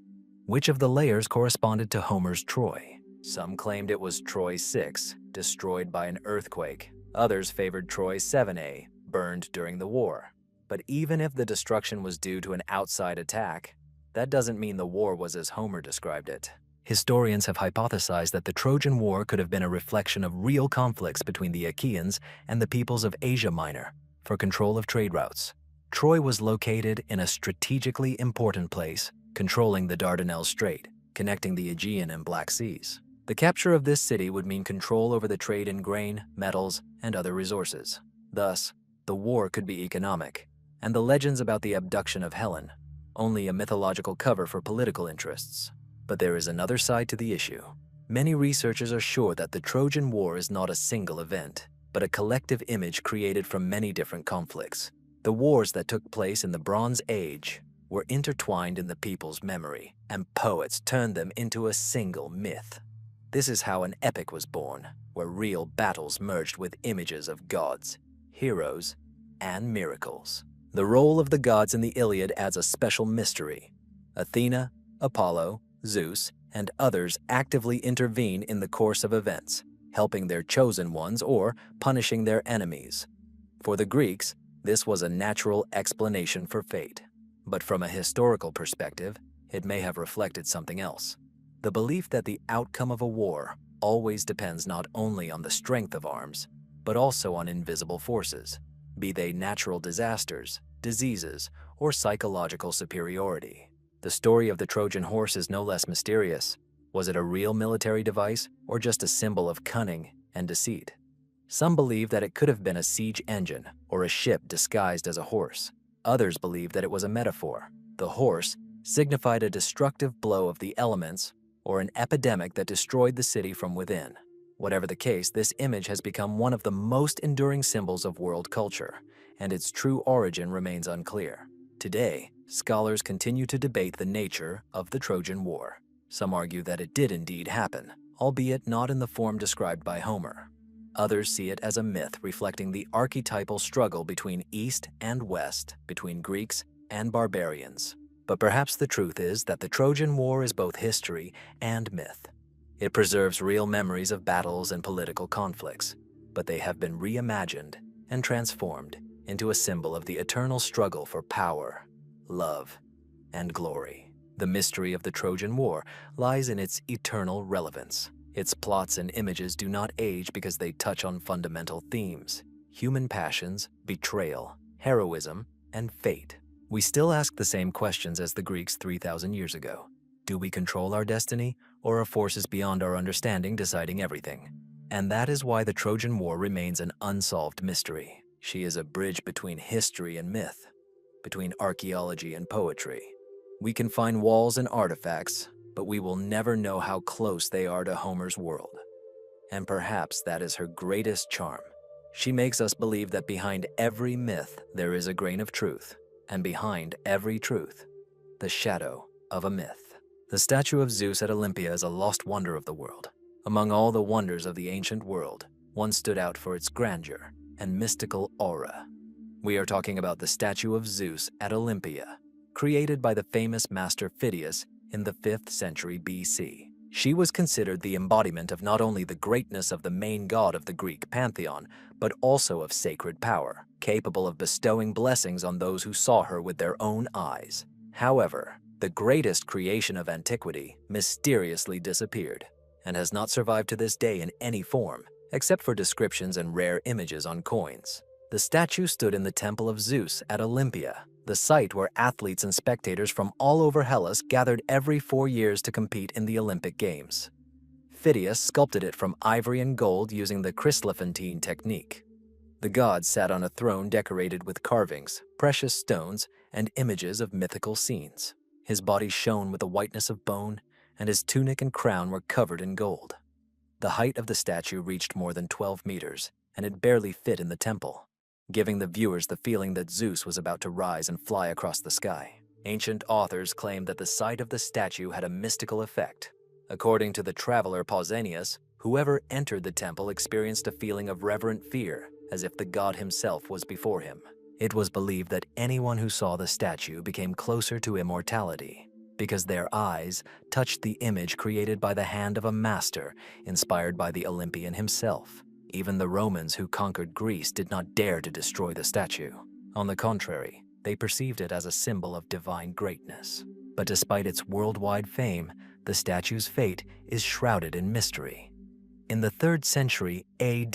Which of the layers corresponded to Homer's Troy? Some claimed it was Troy 6, destroyed by an earthquake. Others favored Troy 7a, burned during the war. But even if the destruction was due to an outside attack, that doesn't mean the war was as Homer described it. Historians have hypothesized that the Trojan War could have been a reflection of real conflicts between the Achaeans and the peoples of Asia Minor for control of trade routes. Troy was located in a strategically important place, controlling the Dardanelles Strait, connecting the Aegean and Black Seas. The capture of this city would mean control over the trade in grain, metals, and other resources. Thus, the war could be economic, and the legends about the abduction of Helen only a mythological cover for political interests. But there is another side to the issue. Many researchers are sure that the Trojan War is not a single event, but a collective image created from many different conflicts. The wars that took place in the Bronze Age were intertwined in the people's memory, and poets turned them into a single myth. This is how an epic was born, where real battles merged with images of gods, heroes, and miracles. The role of the gods in the Iliad adds a special mystery. Athena, Apollo, Zeus, and others actively intervene in the course of events, helping their chosen ones or punishing their enemies. For the Greeks, this was a natural explanation for fate. But from a historical perspective, it may have reflected something else. The belief that the outcome of a war always depends not only on the strength of arms, but also on invisible forces, be they natural disasters, diseases, or psychological superiority. The story of the Trojan horse is no less mysterious. Was it a real military device or just a symbol of cunning and deceit? Some believe that it could have been a siege engine or a ship disguised as a horse. Others believe that it was a metaphor. The horse signified a destructive blow of the elements or an epidemic that destroyed the city from within. Whatever the case, this image has become one of the most enduring symbols of world culture, and its true origin remains unclear. Today, scholars continue to debate the nature of the Trojan War. Some argue that it did indeed happen, albeit not in the form described by Homer. Others see it as a myth reflecting the archetypal struggle between East and West, between Greeks and barbarians. But perhaps the truth is that the Trojan War is both history and myth. It preserves real memories of battles and political conflicts, but they have been reimagined and transformed into a symbol of the eternal struggle for power, love, and glory. The mystery of the Trojan War lies in its eternal relevance. Its plots and images do not age because they touch on fundamental themes: human passions, betrayal, heroism, and fate. We still ask the same questions as the Greeks 3,000 years ago. Do we control our destiny, or are forces beyond our understanding deciding everything? And that is why the Trojan War remains an unsolved mystery. She is a bridge between history and myth, between archaeology and poetry. We can find walls and artifacts, but we will never know how close they are to Homer's world. And perhaps that is her greatest charm. She makes us believe that behind every myth there is a grain of truth, and behind every truth, the shadow of a myth. The statue of Zeus at Olympia is a lost wonder of the world. Among all the wonders of the ancient world, one stood out for its grandeur and mystical aura. We are talking about the statue of Zeus at Olympia, created by the famous master Phidias in the 5th century BC. She was considered the embodiment of not only the greatness of the main god of the Greek pantheon, but also of sacred power, capable of bestowing blessings on those who saw her with their own eyes. However, the greatest creation of antiquity mysteriously disappeared and has not survived to this day in any form, except for descriptions and rare images on coins. The statue stood in the Temple of Zeus at Olympia, the site where athletes and spectators from all over Hellas gathered every 4 years to compete in the Olympic Games. Phidias sculpted it from ivory and gold using the chryselephantine technique. The god sat on a throne decorated with carvings, precious stones, and images of mythical scenes. His body shone with the whiteness of bone, and his tunic and crown were covered in gold. The height of the statue reached more than 12 meters, and it barely fit in the temple, giving the viewers the feeling that Zeus was about to rise and fly across the sky. Ancient authors claim that the sight of the statue had a mystical effect. According to the traveler Pausanias, whoever entered the temple experienced a feeling of reverent fear, as if the god himself was before him. It was believed that anyone who saw the statue became closer to immortality, because their eyes touched the image created by the hand of a master inspired by the Olympian himself. Even the Romans who conquered Greece did not dare to destroy the statue. On the contrary, they perceived it as a symbol of divine greatness. But despite its worldwide fame, the statue's fate is shrouded in mystery. In the 3rd century AD,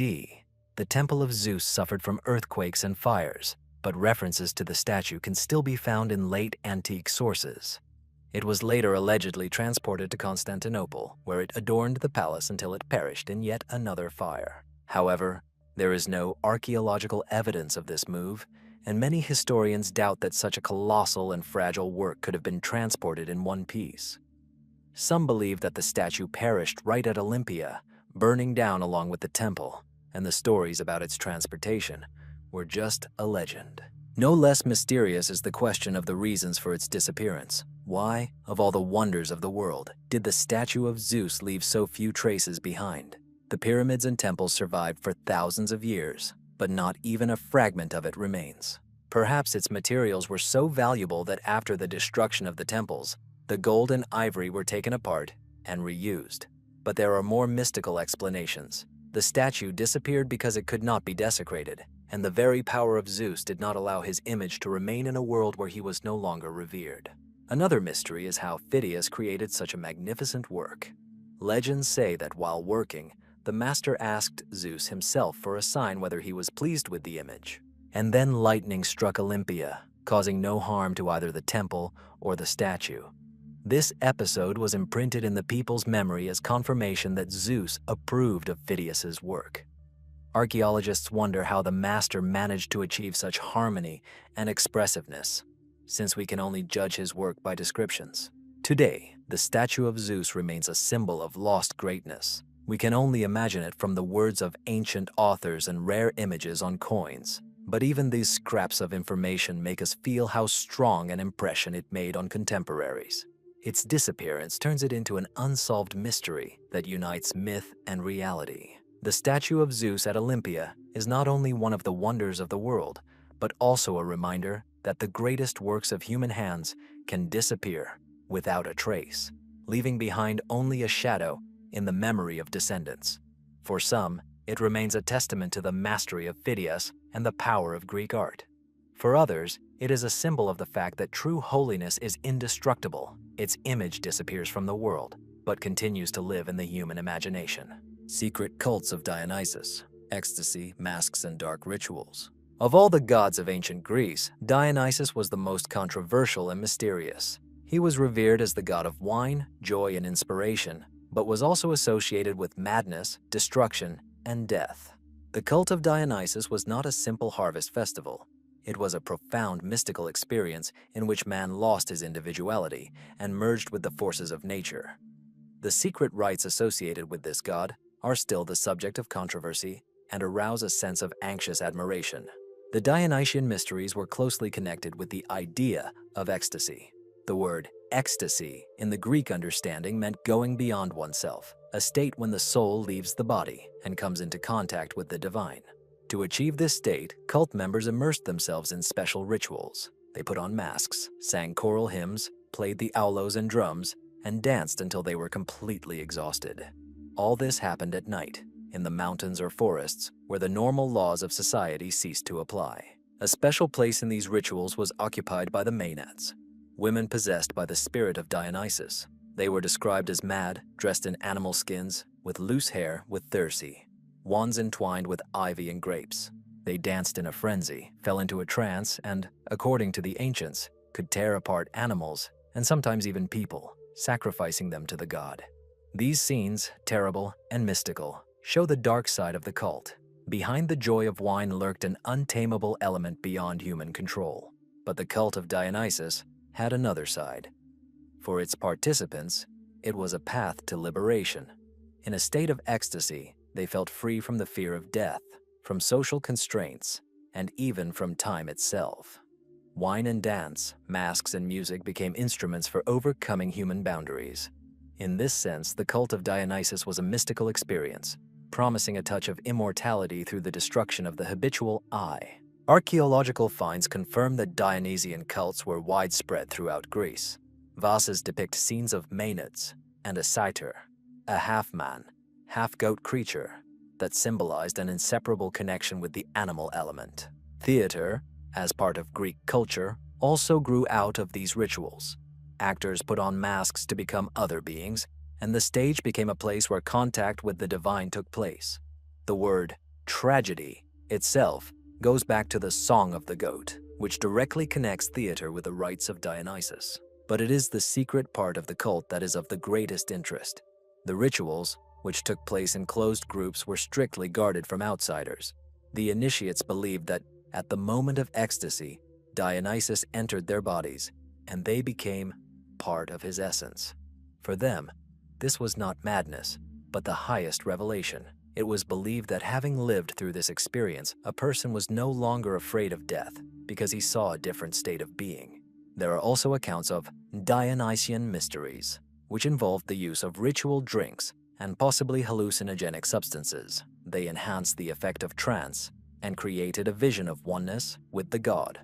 the Temple of Zeus suffered from earthquakes and fires, but references to the statue can still be found in late antique sources. It was later allegedly transported to Constantinople, where it adorned the palace until it perished in yet another fire. However, there is no archaeological evidence of this move, and many historians doubt that such a colossal and fragile work could have been transported in one piece. Some believe that the statue perished right at Olympia, burning down along with the temple, and the stories about its transportation were just a legend. No less mysterious is the question of the reasons for its disappearance. Why, of all the wonders of the world, did the statue of Zeus leave so few traces behind? The pyramids and temples survived for thousands of years, but not even a fragment of it remains. Perhaps its materials were so valuable that after the destruction of the temples, the gold and ivory were taken apart and reused. But there are more mystical explanations. The statue disappeared because it could not be desecrated, and the very power of Zeus did not allow his image to remain in a world where he was no longer revered. Another mystery is how Phidias created such a magnificent work. Legends say that while working, the master asked Zeus himself for a sign whether he was pleased with the image. And then lightning struck Olympia, causing no harm to either the temple or the statue. This episode was imprinted in the people's memory as confirmation that Zeus approved of Phidias's work. Archaeologists wonder how the master managed to achieve such harmony and expressiveness, since we can only judge his work by descriptions. Today, the statue of Zeus remains a symbol of lost greatness. We can only imagine it from the words of ancient authors and rare images on coins. But even these scraps of information make us feel how strong an impression it made on contemporaries. Its disappearance turns it into an unsolved mystery that unites myth and reality. The statue of Zeus at Olympia is not only one of the wonders of the world, but also a reminder that the greatest works of human hands can disappear without a trace, leaving behind only a shadow in the memory of descendants. For some, it remains a testament to the mastery of Phidias and the power of Greek art. For others, it is a symbol of the fact that true holiness is indestructible. Its image disappears from the world, but continues to live in the human imagination. Secret cults of Dionysus, ecstasy, masks, and dark rituals. Of all the gods of ancient Greece, Dionysus was the most controversial and mysterious. He was revered as the god of wine, joy, and inspiration, but was also associated with madness, destruction, and death. The cult of Dionysus was not a simple harvest festival. It was a profound mystical experience in which man lost his individuality and merged with the forces of nature. The secret rites associated with this god are still the subject of controversy and arouse a sense of anxious admiration. The Dionysian mysteries were closely connected with the idea of ecstasy. The word ecstasy in the Greek understanding meant going beyond oneself, a state when the soul leaves the body and comes into contact with the divine. To achieve this state, cult members immersed themselves in special rituals. They put on masks, sang choral hymns, played the aulos and drums, and danced until they were completely exhausted. All this happened at night, in the mountains or forests, where the normal laws of society ceased to apply. A special place in these rituals was occupied by the Maenads, women possessed by the spirit of Dionysus. They were described as mad, dressed in animal skins, with loose hair with thyrsi, wands entwined with ivy and grapes. They danced in a frenzy, fell into a trance, and, according to the ancients, could tear apart animals and sometimes even people, sacrificing them to the god. These scenes, terrible and mystical, show the dark side of the cult. Behind the joy of wine lurked an untamable element beyond human control. But the cult of Dionysus had another side. For its participants, it was a path to liberation. In a state of ecstasy, they felt free from the fear of death, from social constraints, and even from time itself. Wine and dance, masks and music became instruments for overcoming human boundaries. In this sense, the cult of Dionysus was a mystical experience, promising a touch of immortality through the destruction of the habitual I. Archaeological finds confirm that Dionysian cults were widespread throughout Greece. Vases depict scenes of Maenads and a satyr, a half-man, half-goat creature that symbolized an inseparable connection with the animal element. Theater, as part of Greek culture, also grew out of these rituals. Actors put on masks to become other beings, and the stage became a place where contact with the divine took place. The word tragedy itself goes back to the Song of the Goat, which directly connects theater with the rites of Dionysus. But it is the secret part of the cult that is of the greatest interest. The rituals, which took place in closed groups, were strictly guarded from outsiders. The initiates believed that at the moment of ecstasy, Dionysus entered their bodies, and they became part of his essence. For them, this was not madness, but the highest revelation. It was believed that having lived through this experience, a person was no longer afraid of death because he saw a different state of being. There are also accounts of Dionysian mysteries, which involved the use of ritual drinks and possibly hallucinogenic substances. They enhanced the effect of trance and created a vision of oneness with the god.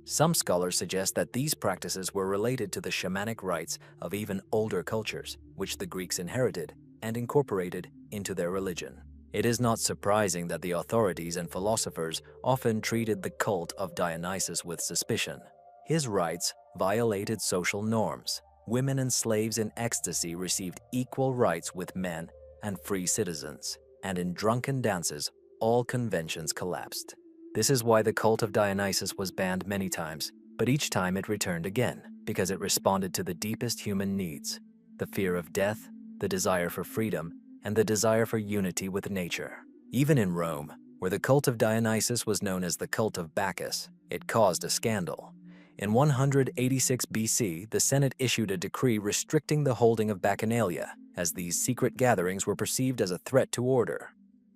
Some scholars suggest that these practices were related to the shamanic rites of even older cultures, which the Greeks inherited and incorporated into their religion. It is not surprising that the authorities and philosophers often treated the cult of Dionysus with suspicion. His rites violated social norms. Women and slaves in ecstasy received equal rights with men and free citizens, and in drunken dances, all conventions collapsed. This is why the cult of Dionysus was banned many times, but each time it returned again, because it responded to the deepest human needs: the fear of death, the desire for freedom, and the desire for unity with nature. Even in Rome, where the cult of Dionysus was known as the cult of Bacchus, it caused a scandal. In 186 BC, the Senate issued a decree restricting the holding of bacchanalia, as these secret gatherings were perceived as a threat to order.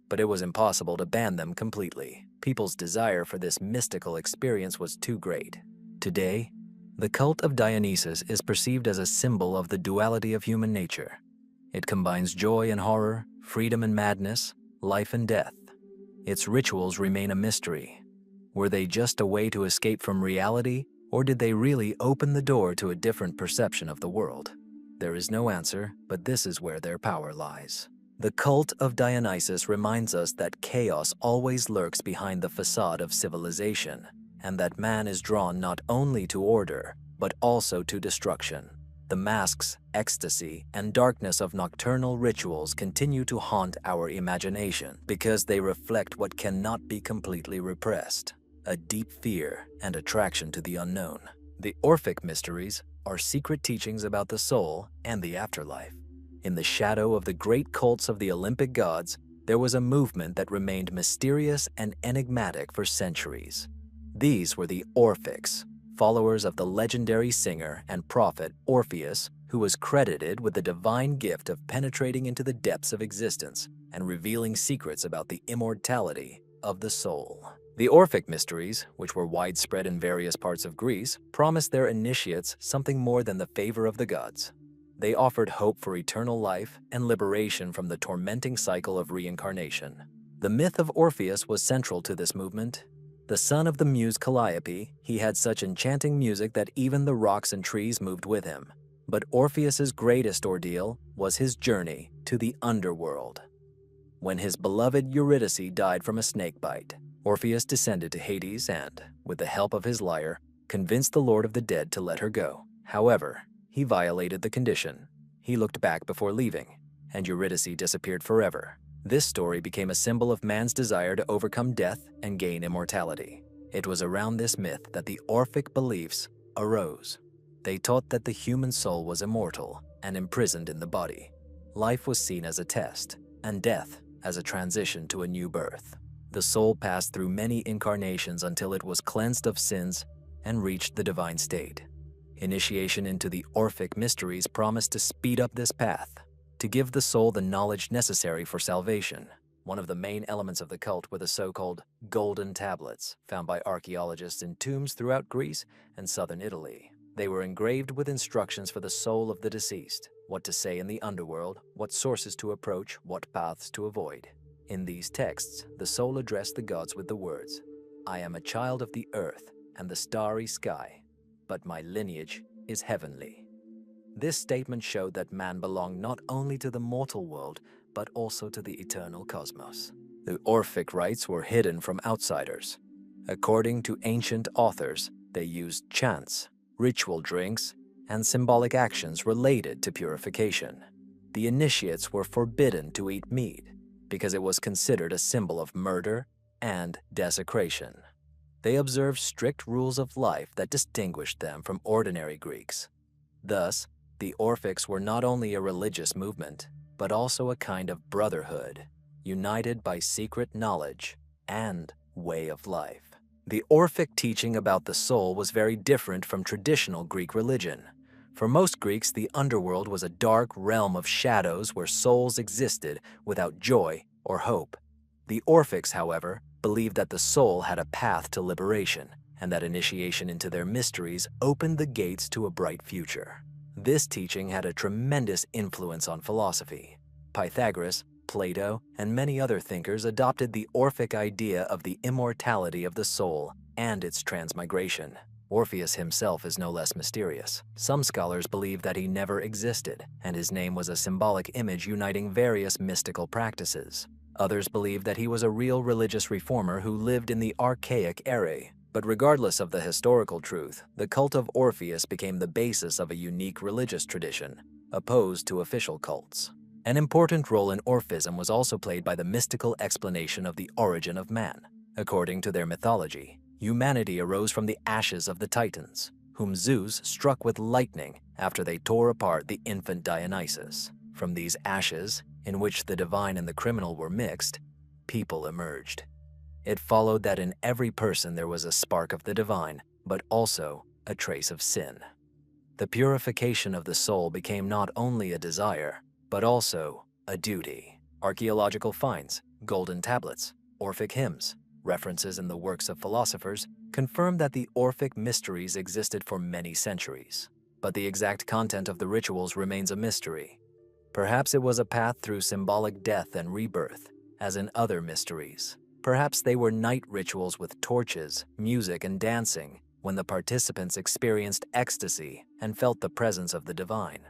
But it was impossible to ban them completely. People's desire for this mystical experience was too great. Today, the cult of Dionysus is perceived as a symbol of the duality of human nature. It combines joy and horror, freedom and madness, life and death. Its rituals remain a mystery. Were they just a way to escape from reality, or did they really open the door to a different perception of the world? There is no answer, but this is where their power lies. The cult of Dionysus reminds us that chaos always lurks behind the facade of civilization, and that man is drawn not only to order, but also to destruction. The masks, ecstasy, and darkness of nocturnal rituals continue to haunt our imagination because they reflect what cannot be completely repressed: a deep fear and attraction to the unknown. The Orphic mysteries are secret teachings about the soul and the afterlife. In the shadow of the great cults of the Olympic gods, there was a movement that remained mysterious and enigmatic for centuries. These were the Orphics, followers of the legendary singer and prophet Orpheus, who was credited with the divine gift of penetrating into the depths of existence and revealing secrets about the immortality of the soul. The Orphic mysteries, which were widespread in various parts of Greece, promised their initiates something more than the favor of the gods. They offered hope for eternal life and liberation from the tormenting cycle of reincarnation. The myth of Orpheus was central to this movement. The son of the muse Calliope, he had such enchanting music that even the rocks and trees moved with him. But Orpheus's greatest ordeal was his journey to the underworld. When his beloved Eurydice died from a snake bite, Orpheus descended to Hades and, with the help of his lyre, convinced the Lord of the Dead to let her go. However, he violated the condition. He looked back before leaving, and Eurydice disappeared forever. This story became a symbol of man's desire to overcome death and gain immortality. It was around this myth that the Orphic beliefs arose. They taught that the human soul was immortal and imprisoned in the body. Life was seen as a test, and death as a transition to a new birth. The soul passed through many incarnations until it was cleansed of sins and reached the divine state. Initiation into the Orphic mysteries promised to speed up this path, to give the soul the knowledge necessary for salvation. One of the main elements of the cult were the so-called golden tablets, found by archaeologists in tombs throughout Greece and southern Italy. They were engraved with instructions for the soul of the deceased, what to say in the underworld, what sources to approach, what paths to avoid. In these texts, the soul addressed the gods with the words, "I am a child of the earth and the starry sky, but my lineage is heavenly." This statement showed that man belonged not only to the mortal world, but also to the eternal cosmos. The Orphic rites were hidden from outsiders. According to ancient authors, they used chants, ritual drinks, and symbolic actions related to purification. The initiates were forbidden to eat meat because it was considered a symbol of murder and desecration. They observed strict rules of life that distinguished them from ordinary Greeks. Thus, the Orphics were not only a religious movement, but also a kind of brotherhood, united by secret knowledge and way of life. The Orphic teaching about the soul was very different from traditional Greek religion. For most Greeks, the underworld was a dark realm of shadows where souls existed without joy or hope. The Orphics, however, believed that the soul had a path to liberation, and that initiation into their mysteries opened the gates to a bright future. This teaching had a tremendous influence on philosophy. Pythagoras, Plato, and many other thinkers adopted the Orphic idea of the immortality of the soul and its transmigration. Orpheus himself is no less mysterious. Some scholars believe that he never existed, and his name was a symbolic image uniting various mystical practices. Others believe that he was a real religious reformer who lived in the archaic era. But regardless of the historical truth, the cult of Orpheus became the basis of a unique religious tradition, opposed to official cults. An important role in Orphism was also played by the mystical explanation of the origin of man. According to their mythology, humanity arose from the ashes of the Titans, whom Zeus struck with lightning after they tore apart the infant Dionysus. From these ashes, in which the divine and the criminal were mixed, people emerged. It followed that in every person there was a spark of the divine, but also a trace of sin. The purification of the soul became not only a desire, but also a duty. Archaeological finds, golden tablets, Orphic hymns, references in the works of philosophers confirm that the Orphic mysteries existed for many centuries. But the exact content of the rituals remains a mystery. Perhaps it was a path through symbolic death and rebirth, as in other mysteries. Perhaps they were night rituals with torches, music, and dancing, when the participants experienced ecstasy and felt the presence of the divine.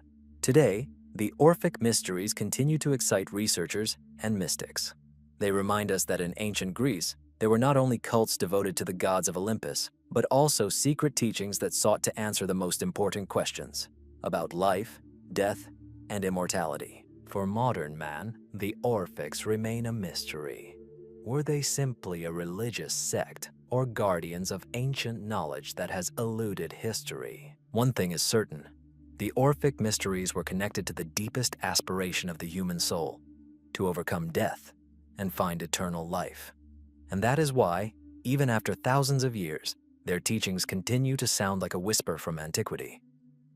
Today, the Orphic mysteries continue to excite researchers and mystics. They remind us that in ancient Greece, there were not only cults devoted to the gods of Olympus, but also secret teachings that sought to answer the most important questions about life, death, and immortality. For modern man, the Orphics remain a mystery. Were they simply a religious sect or guardians of ancient knowledge that has eluded history? One thing is certain. The Orphic mysteries were connected to the deepest aspiration of the human soul, to overcome death and find eternal life. And that is why, even after thousands of years, their teachings continue to sound like a whisper from antiquity,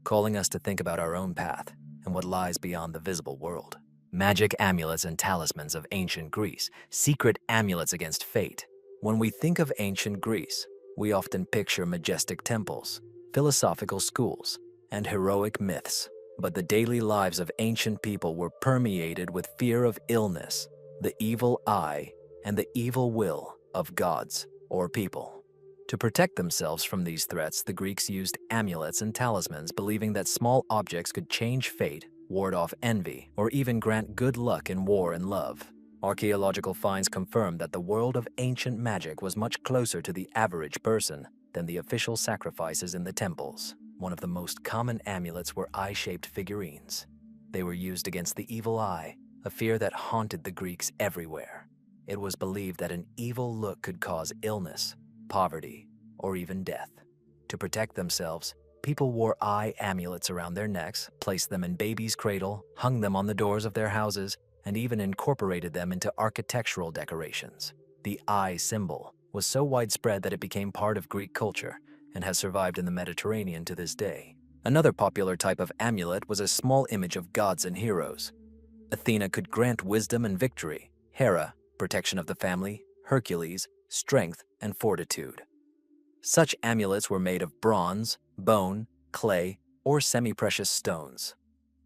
calling us to think about our own path and what lies beyond the visible world. Magic amulets and talismans of ancient Greece, secret amulets against fate. When we think of ancient Greece, we often picture majestic temples, philosophical schools, and heroic myths. But the daily lives of ancient people were permeated with fear of illness, the evil eye, and the evil will of gods or people. To protect themselves from these threats, the Greeks used amulets and talismans, believing that small objects could change fate, ward off envy, or even grant good luck in war and love. Archaeological finds confirm that the world of ancient magic was much closer to the average person than the official sacrifices in the temples. One of the most common amulets were eye-shaped figurines. They were used against the evil eye, a fear that haunted the Greeks everywhere. It was believed that an evil look could cause illness, poverty, or even death. To protect themselves, people wore eye amulets around their necks, placed them in babies' cradle, hung them on the doors of their houses, and even incorporated them into architectural decorations. The eye symbol was so widespread that it became part of Greek culture and has survived in the Mediterranean to this day. Another popular type of amulet was a small image of gods and heroes. Athena could grant wisdom and victory, Hera, protection of the family, Hercules, strength and fortitude. Such amulets were made of bronze, bone, clay, or semi-precious stones.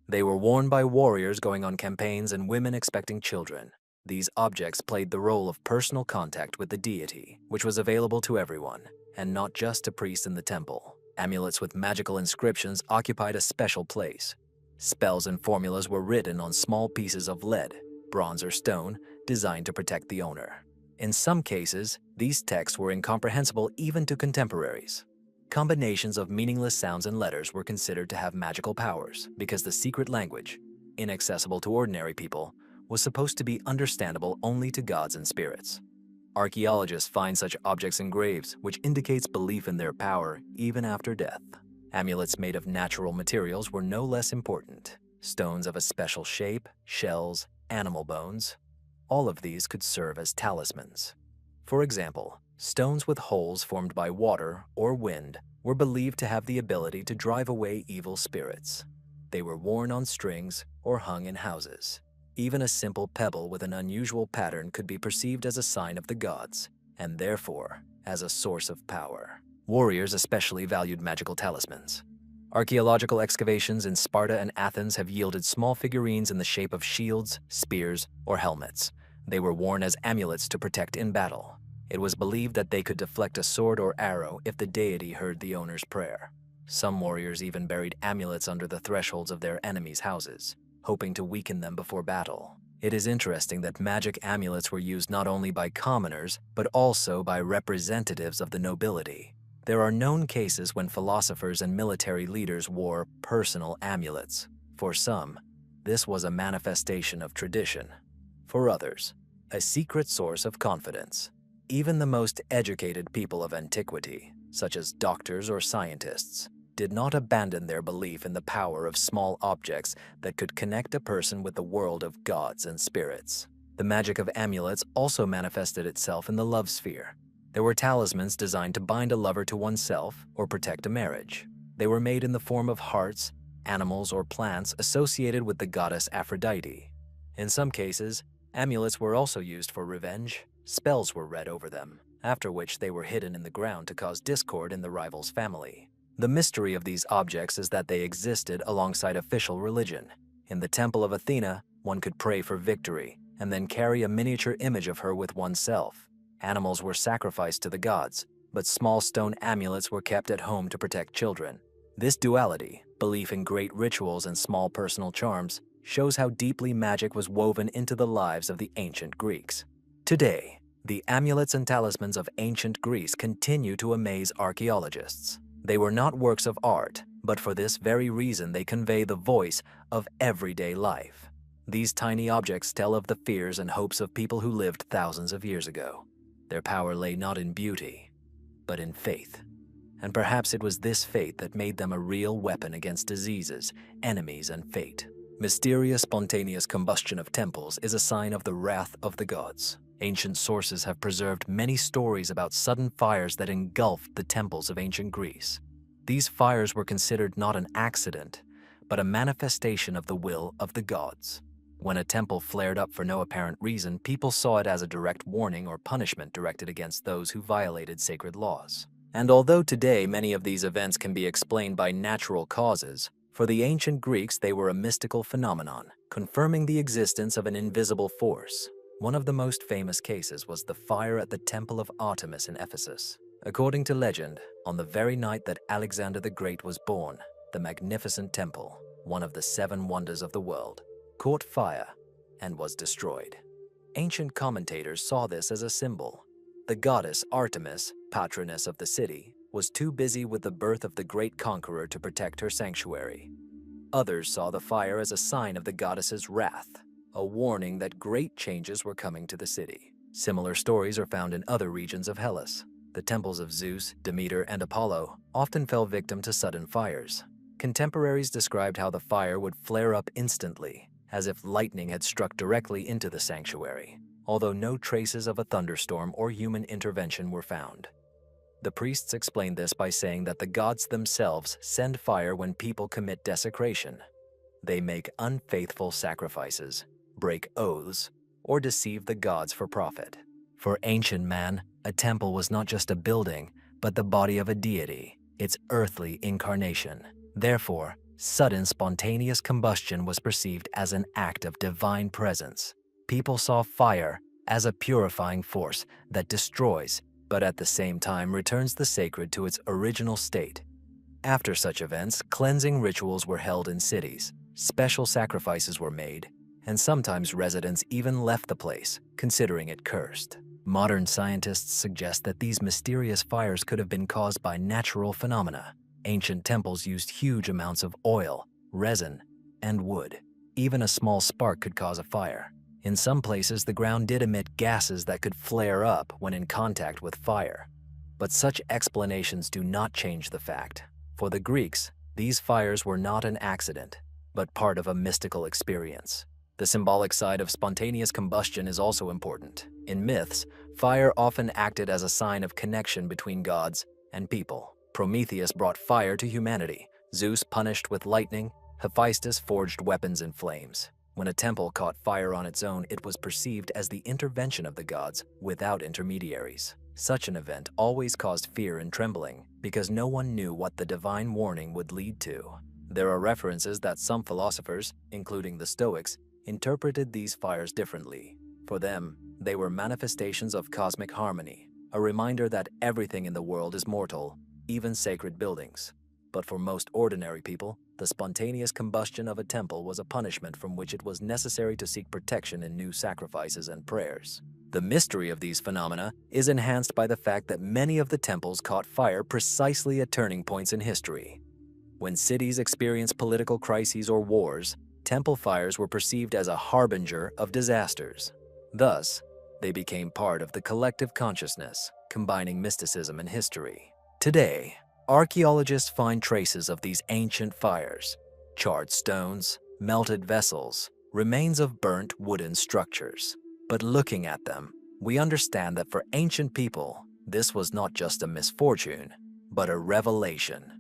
They were worn by warriors going on campaigns and women expecting children. These objects played the role of personal contact with the deity, which was available to everyone, and not just to priests in the temple. Amulets with magical inscriptions occupied a special place. Spells and formulas were written on small pieces of lead, bronze or stone, designed to protect the owner. In some cases, these texts were incomprehensible even to contemporaries. Combinations of meaningless sounds and letters were considered to have magical powers because the secret language, inaccessible to ordinary people, was supposed to be understandable only to gods and spirits. Archaeologists find such objects in graves, which indicates belief in their power even after death. Amulets made of natural materials were no less important. Stones of a special shape, shells, animal bones, all of these could serve as talismans. For example, stones with holes formed by water or wind were believed to have the ability to drive away evil spirits. They were worn on strings or hung in houses. Even a simple pebble with an unusual pattern could be perceived as a sign of the gods, and therefore as a source of power. Warriors especially valued magical talismans. Archaeological excavations in Sparta and Athens have yielded small figurines in the shape of shields, spears, or helmets. They were worn as amulets to protect in battle. It was believed that they could deflect a sword or arrow if the deity heard the owner's prayer. Some warriors even buried amulets under the thresholds of their enemies' houses, hoping to weaken them before battle. It is interesting that magic amulets were used not only by commoners, but also by representatives of the nobility. There are known cases when philosophers and military leaders wore personal amulets. For some, this was a manifestation of tradition. For others, a secret source of confidence. Even the most educated people of antiquity, such as doctors or scientists, did not abandon their belief in the power of small objects that could connect a person with the world of gods and spirits. The magic of amulets also manifested itself in the love sphere. There were talismans designed to bind a lover to oneself or protect a marriage. They were made in the form of hearts, animals, or plants associated with the goddess Aphrodite. In some cases, amulets were also used for revenge. Spells were read over them, after which they were hidden in the ground to cause discord in the rival's family. The mystery of these objects is that they existed alongside official religion. In the Temple of Athena, one could pray for victory and then carry a miniature image of her with oneself. Animals were sacrificed to the gods, but small stone amulets were kept at home to protect children. This duality, belief in great rituals and small personal charms, shows how deeply magic was woven into the lives of the ancient Greeks. Today, the amulets and talismans of ancient Greece continue to amaze archaeologists. They were not works of art, but for this very reason they convey the voice of everyday life. These tiny objects tell of the fears and hopes of people who lived thousands of years ago. Their power lay not in beauty, but in faith. And perhaps it was this faith that made them a real weapon against diseases, enemies, and fate. Mysterious spontaneous combustion of temples is a sign of the wrath of the gods. Ancient sources have preserved many stories about sudden fires that engulfed the temples of ancient Greece. These fires were considered not an accident, but a manifestation of the will of the gods. When a temple flared up for no apparent reason, people saw it as a direct warning or punishment directed against those who violated sacred laws. And although today many of these events can be explained by natural causes, for the ancient Greeks they were a mystical phenomenon, confirming the existence of an invisible force. One of the most famous cases was the fire at the Temple of Artemis in Ephesus. According to legend, on the very night that Alexander the Great was born, the magnificent temple, one of the 7 wonders of the world, caught fire and was destroyed. Ancient commentators saw this as a symbol. The goddess Artemis, patroness of the city, was too busy with the birth of the great conqueror to protect her sanctuary. Others saw the fire as a sign of the goddess's wrath, a warning that great changes were coming to the city. Similar stories are found in other regions of Hellas. The temples of Zeus, Demeter, and Apollo often fell victim to sudden fires. Contemporaries described how the fire would flare up instantly, as if lightning had struck directly into the sanctuary, although no traces of a thunderstorm or human intervention were found. The priests explained this by saying that the gods themselves send fire when people commit desecration. They make unfaithful sacrifices, break oaths, or deceive the gods for profit. For ancient man, a temple was not just a building, but the body of a deity, its earthly incarnation. Therefore, sudden spontaneous combustion was perceived as an act of divine presence. People saw fire as a purifying force that destroys, but at the same time returns the sacred to its original state. After such events, cleansing rituals were held in cities, special sacrifices were made, and sometimes residents even left the place, considering it cursed. Modern scientists suggest that these mysterious fires could have been caused by natural phenomena. Ancient temples used huge amounts of oil, resin, and wood. Even a small spark could cause a fire. In some places, the ground did emit gases that could flare up when in contact with fire. But such explanations do not change the fact. For the Greeks, these fires were not an accident, but part of a mystical experience. The symbolic side of spontaneous combustion is also important. In myths, fire often acted as a sign of connection between gods and people. Prometheus brought fire to humanity. Zeus punished with lightning. Hephaestus forged weapons in flames. When a temple caught fire on its own, it was perceived as the intervention of the gods without intermediaries. Such an event always caused fear and trembling because no one knew what the divine warning would lead to. There are references that some philosophers, including the Stoics, interpreted these fires differently. For them, they were manifestations of cosmic harmony, a reminder that everything in the world is mortal, even sacred buildings. But for most ordinary people, the spontaneous combustion of a temple was a punishment from which it was necessary to seek protection in new sacrifices and prayers. The mystery of these phenomena is enhanced by the fact that many of the temples caught fire precisely at turning points in history. When cities experienced political crises or wars, temple fires were perceived as a harbinger of disasters. Thus, they became part of the collective consciousness, combining mysticism and history. Today, archaeologists find traces of these ancient fires: charred stones, melted vessels, remains of burnt wooden structures. But looking at them, we understand that for ancient people, this was not just a misfortune, but a revelation.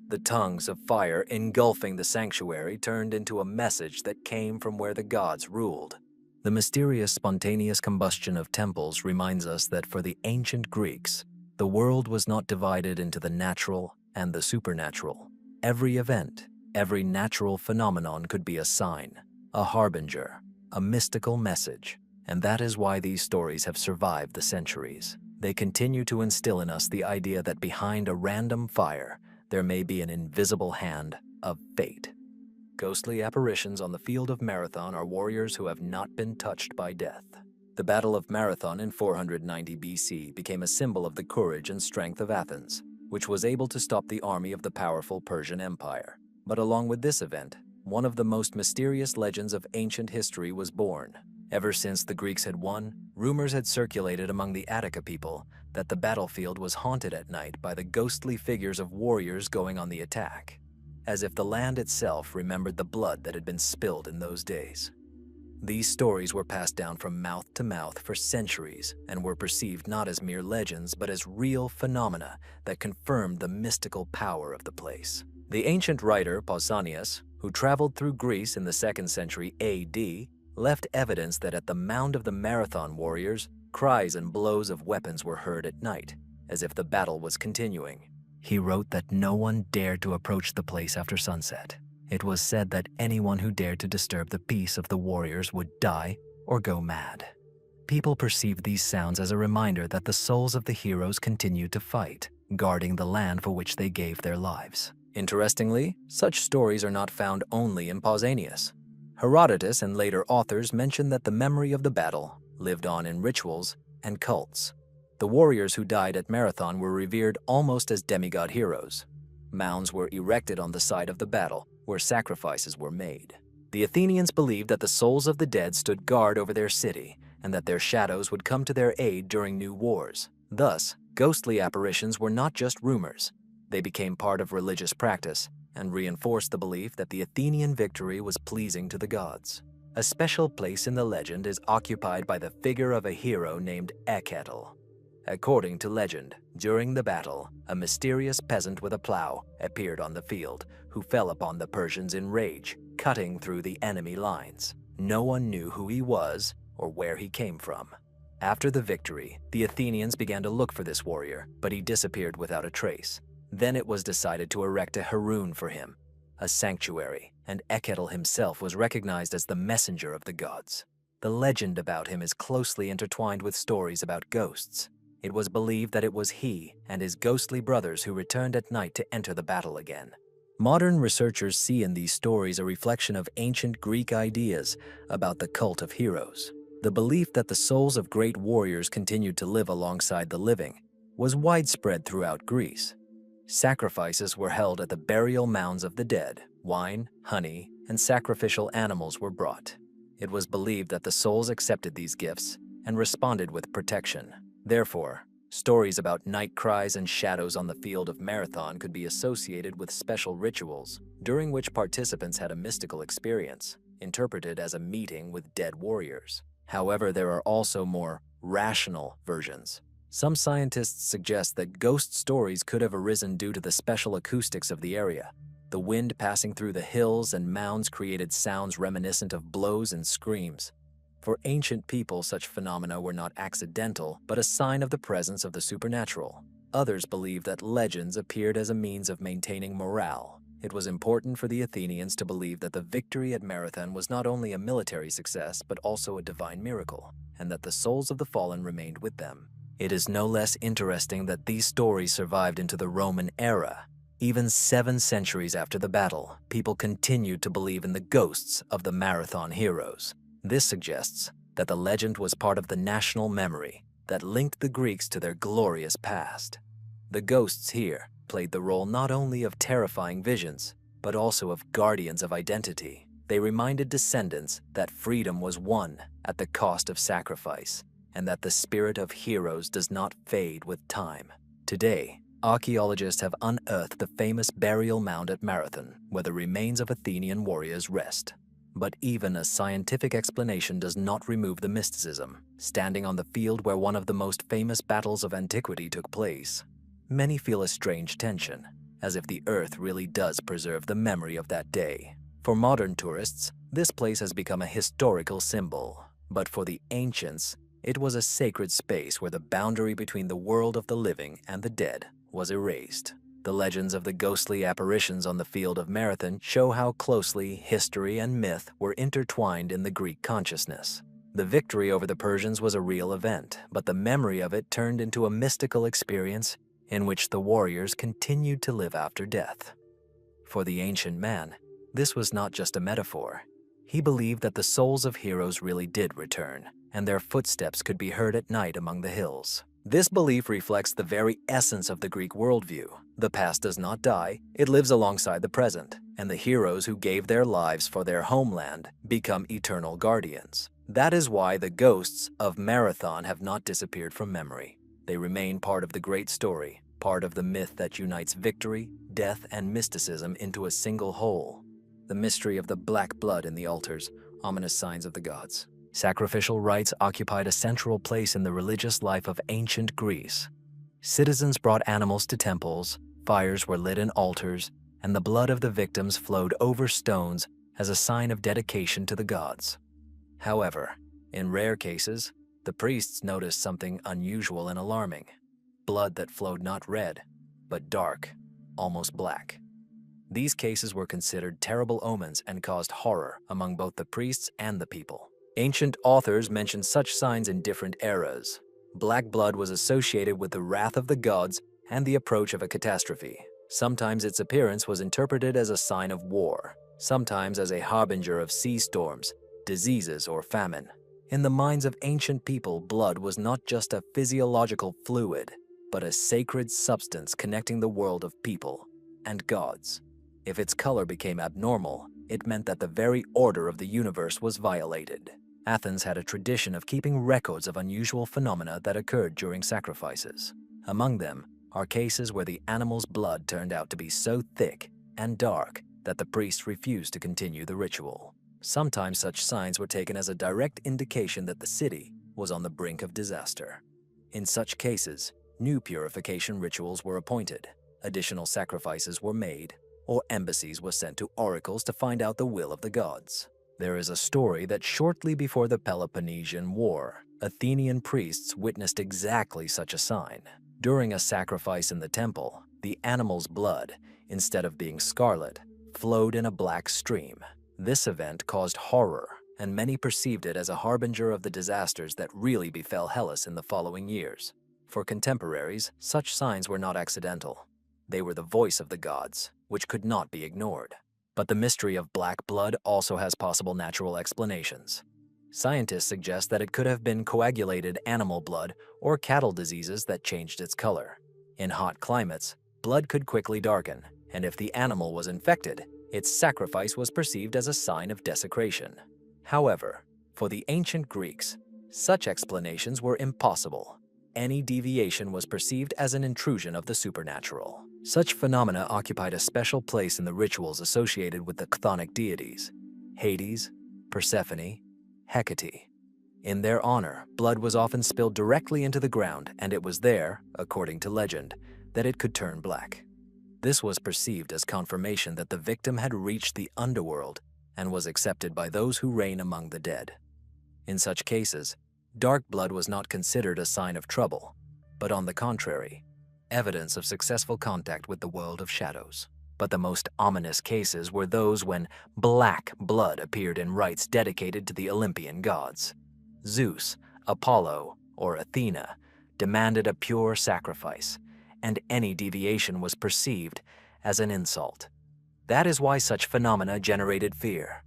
The tongues of fire engulfing the sanctuary turned into a message that came from where the gods ruled. The mysterious spontaneous combustion of temples reminds us that for the ancient Greeks, the world was not divided into the natural and the supernatural. Every event, every natural phenomenon could be a sign, a harbinger, a mystical message. And that is why these stories have survived the centuries. They continue to instill in us the idea that behind a random fire, there may be an invisible hand of fate. Ghostly apparitions on the field of Marathon are warriors who have not been touched by death. The Battle of Marathon in 490 BC became a symbol of the courage and strength of Athens, which was able to stop the army of the powerful Persian Empire. But along with this event, one of the most mysterious legends of ancient history was born. Ever since the Greeks had won, rumors had circulated among the Attica people that the battlefield was haunted at night by the ghostly figures of warriors going on the attack, as if the land itself remembered the blood that had been spilled in those days. These stories were passed down from mouth to mouth for centuries and were perceived not as mere legends but as real phenomena that confirmed the mystical power of the place. The ancient writer Pausanias, who traveled through Greece in the 2nd century AD, left evidence that at the mound of the Marathon warriors, cries and blows of weapons were heard at night, as if the battle was continuing. He wrote that no one dared to approach the place after sunset. It was said that anyone who dared to disturb the peace of the warriors would die or go mad. People perceived these sounds as a reminder that the souls of the heroes continued to fight, guarding the land for which they gave their lives. Interestingly, such stories are not found only in Pausanias. Herodotus and later authors mention that the memory of the battle lived on in rituals and cults. The warriors who died at Marathon were revered almost as demigod heroes. Mounds were erected on the site of the battle, where sacrifices were made. The Athenians believed that the souls of the dead stood guard over their city, and that their shadows would come to their aid during new wars. Thus, ghostly apparitions were not just rumors. They became part of religious practice and reinforced the belief that the Athenian victory was pleasing to the gods. A special place in the legend is occupied by the figure of a hero named Eketel. According to legend, during the battle, a mysterious peasant with a plow appeared on the field, who fell upon the Persians in rage, cutting through the enemy lines. No one knew who he was or where he came from. After the victory, the Athenians began to look for this warrior, but he disappeared without a trace. Then it was decided to erect a heroon for him, a sanctuary, and Eketel himself was recognized as the messenger of the gods. The legend about him is closely intertwined with stories about ghosts. It was believed that it was he and his ghostly brothers who returned at night to enter the battle again. Modern researchers see in these stories a reflection of ancient Greek ideas about the cult of heroes. The belief that the souls of great warriors continued to live alongside the living was widespread throughout Greece. Sacrifices were held at the burial mounds of the dead. Wine, honey, and sacrificial animals were brought. It was believed that the souls accepted these gifts and responded with protection. Therefore, stories about night cries and shadows on the field of Marathon could be associated with special rituals, during which participants had a mystical experience, interpreted as a meeting with dead warriors. However, there are also more rational versions. Some scientists suggest that ghost stories could have arisen due to the special acoustics of the area. The wind passing through the hills and mounds created sounds reminiscent of blows and screams. For ancient people, such phenomena were not accidental, but a sign of the presence of the supernatural. Others believe that legends appeared as a means of maintaining morale. It was important for the Athenians to believe that the victory at Marathon was not only a military success, but also a divine miracle, and that the souls of the fallen remained with them. It is no less interesting that these stories survived into the Roman era. Even 7 centuries after the battle, people continued to believe in the ghosts of the Marathon heroes. This suggests that the legend was part of the national memory that linked the Greeks to their glorious past. The ghosts here played the role not only of terrifying visions, but also of guardians of identity. They reminded descendants that freedom was won at the cost of sacrifice, and that the spirit of heroes does not fade with time. Today, archaeologists have unearthed the famous burial mound at Marathon, where the remains of Athenian warriors rest. But even a scientific explanation does not remove the mysticism. Standing on the field where one of the most famous battles of antiquity took place, many feel a strange tension, as if the earth really does preserve the memory of that day. For modern tourists, this place has become a historical symbol, but for the ancients, it was a sacred space where the boundary between the world of the living and the dead was erased. The legends of the ghostly apparitions on the field of Marathon show how closely history and myth were intertwined in the Greek consciousness. The victory over the Persians was a real event, but the memory of it turned into a mystical experience in which the warriors continued to live after death. For the ancient man, this was not just a metaphor. He believed that the souls of heroes really did return, and their footsteps could be heard at night among the hills. This belief reflects the very essence of the Greek worldview. The past does not die, it lives alongside the present, and the heroes who gave their lives for their homeland become eternal guardians. That is why the ghosts of Marathon have not disappeared from memory. They remain part of the great story, part of the myth that unites victory, death, and mysticism into a single whole. The mystery of the black blood in the altars, ominous signs of the gods. Sacrificial rites occupied a central place in the religious life of ancient Greece. Citizens brought animals to temples, fires were lit in altars, and the blood of the victims flowed over stones as a sign of dedication to the gods. However, in rare cases, the priests noticed something unusual and alarming: blood that flowed not red, but dark, almost black. These cases were considered terrible omens and caused horror among both the priests and the people. Ancient authors mention such signs in different eras. Black blood was associated with the wrath of the gods and the approach of a catastrophe. Sometimes its appearance was interpreted as a sign of war, sometimes as a harbinger of sea storms, diseases, or famine. In the minds of ancient people, blood was not just a physiological fluid, but a sacred substance connecting the world of people and gods. If its color became abnormal, it meant that the very order of the universe was violated. Athens had a tradition of keeping records of unusual phenomena that occurred during sacrifices. Among them are cases where the animal's blood turned out to be so thick and dark that the priest refused to continue the ritual. Sometimes such signs were taken as a direct indication that the city was on the brink of disaster. In such cases, new purification rituals were appointed, additional sacrifices were made, or embassies were sent to oracles to find out the will of the gods. There is a story that shortly before the Peloponnesian War, Athenian priests witnessed exactly such a sign. During a sacrifice in the temple, the animal's blood, instead of being scarlet, flowed in a black stream. This event caused horror, and many perceived it as a harbinger of the disasters that really befell Hellas in the following years. For contemporaries, such signs were not accidental. They were the voice of the gods, which could not be ignored. But the mystery of black blood also has possible natural explanations. Scientists suggest that it could have been coagulated animal blood or cattle diseases that changed its color. In hot climates, blood could quickly darken, and if the animal was infected, its sacrifice was perceived as a sign of desecration. However, for the ancient Greeks, such explanations were impossible. Any deviation was perceived as an intrusion of the supernatural. Such phenomena occupied a special place in the rituals associated with the chthonic deities, Hades, Persephone, Hecate. In their honor, blood was often spilled directly into the ground, and it was there, according to legend, that it could turn black. This was perceived as confirmation that the victim had reached the underworld and was accepted by those who reign among the dead. In such cases, dark blood was not considered a sign of trouble, but on the contrary, evidence of successful contact with the world of shadows. But the most ominous cases were those when black blood appeared in rites dedicated to the Olympian gods. Zeus, Apollo, or Athena demanded a pure sacrifice, and any deviation was perceived as an insult. That is why such phenomena generated fear.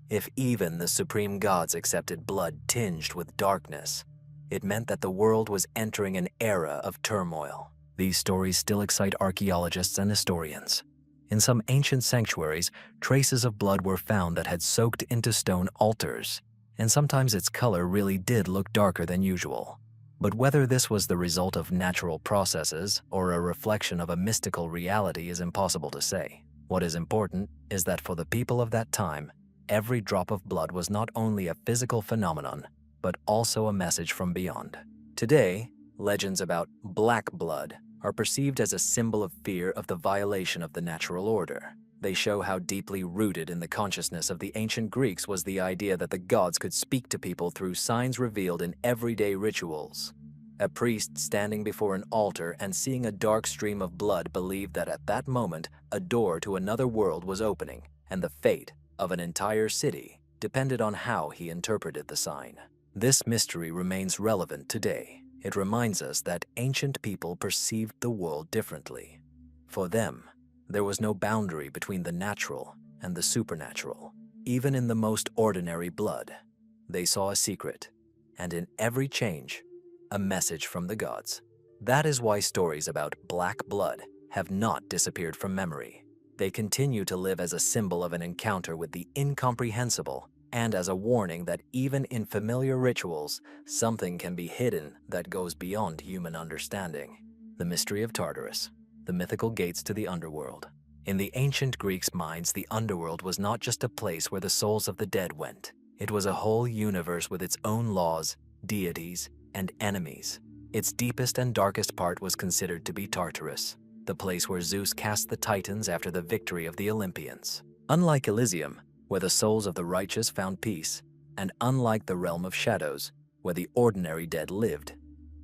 If even the supreme gods accepted blood tinged with darkness, it meant that the world was entering an era of turmoil. These stories still excite archaeologists and historians. In some ancient sanctuaries, traces of blood were found that had soaked into stone altars, and sometimes its color really did look darker than usual. But whether this was the result of natural processes or a reflection of a mystical reality is impossible to say. What is important is that for the people of that time, every drop of blood was not only a physical phenomenon, but also a message from beyond. Today, legends about black blood are perceived as a symbol of fear of the violation of the natural order. They show how deeply rooted in the consciousness of the ancient Greeks was the idea that the gods could speak to people through signs revealed in everyday rituals. A priest standing before an altar and seeing a dark stream of blood believed that at that moment a door to another world was opening, and the fate of an entire city depended on how he interpreted the sign. This mystery remains relevant today. It reminds us that ancient people perceived the world differently. For them, there was no boundary between the natural and the supernatural. Even in the most ordinary blood, they saw a secret, and in every change, a message from the gods. That is why stories about black blood have not disappeared from memory. They continue to live as a symbol of an encounter with the incomprehensible and as a warning that even in familiar rituals, something can be hidden that goes beyond human understanding. The mystery of Tartarus, the mythical gates to the underworld. In the ancient Greeks' minds, the underworld was not just a place where the souls of the dead went. It was a whole universe with its own laws, deities, and enemies. Its deepest and darkest part was considered to be Tartarus, the place where Zeus cast the Titans after the victory of the Olympians. Unlike Elysium, where the souls of the righteous found peace, and unlike the realm of shadows, where the ordinary dead lived,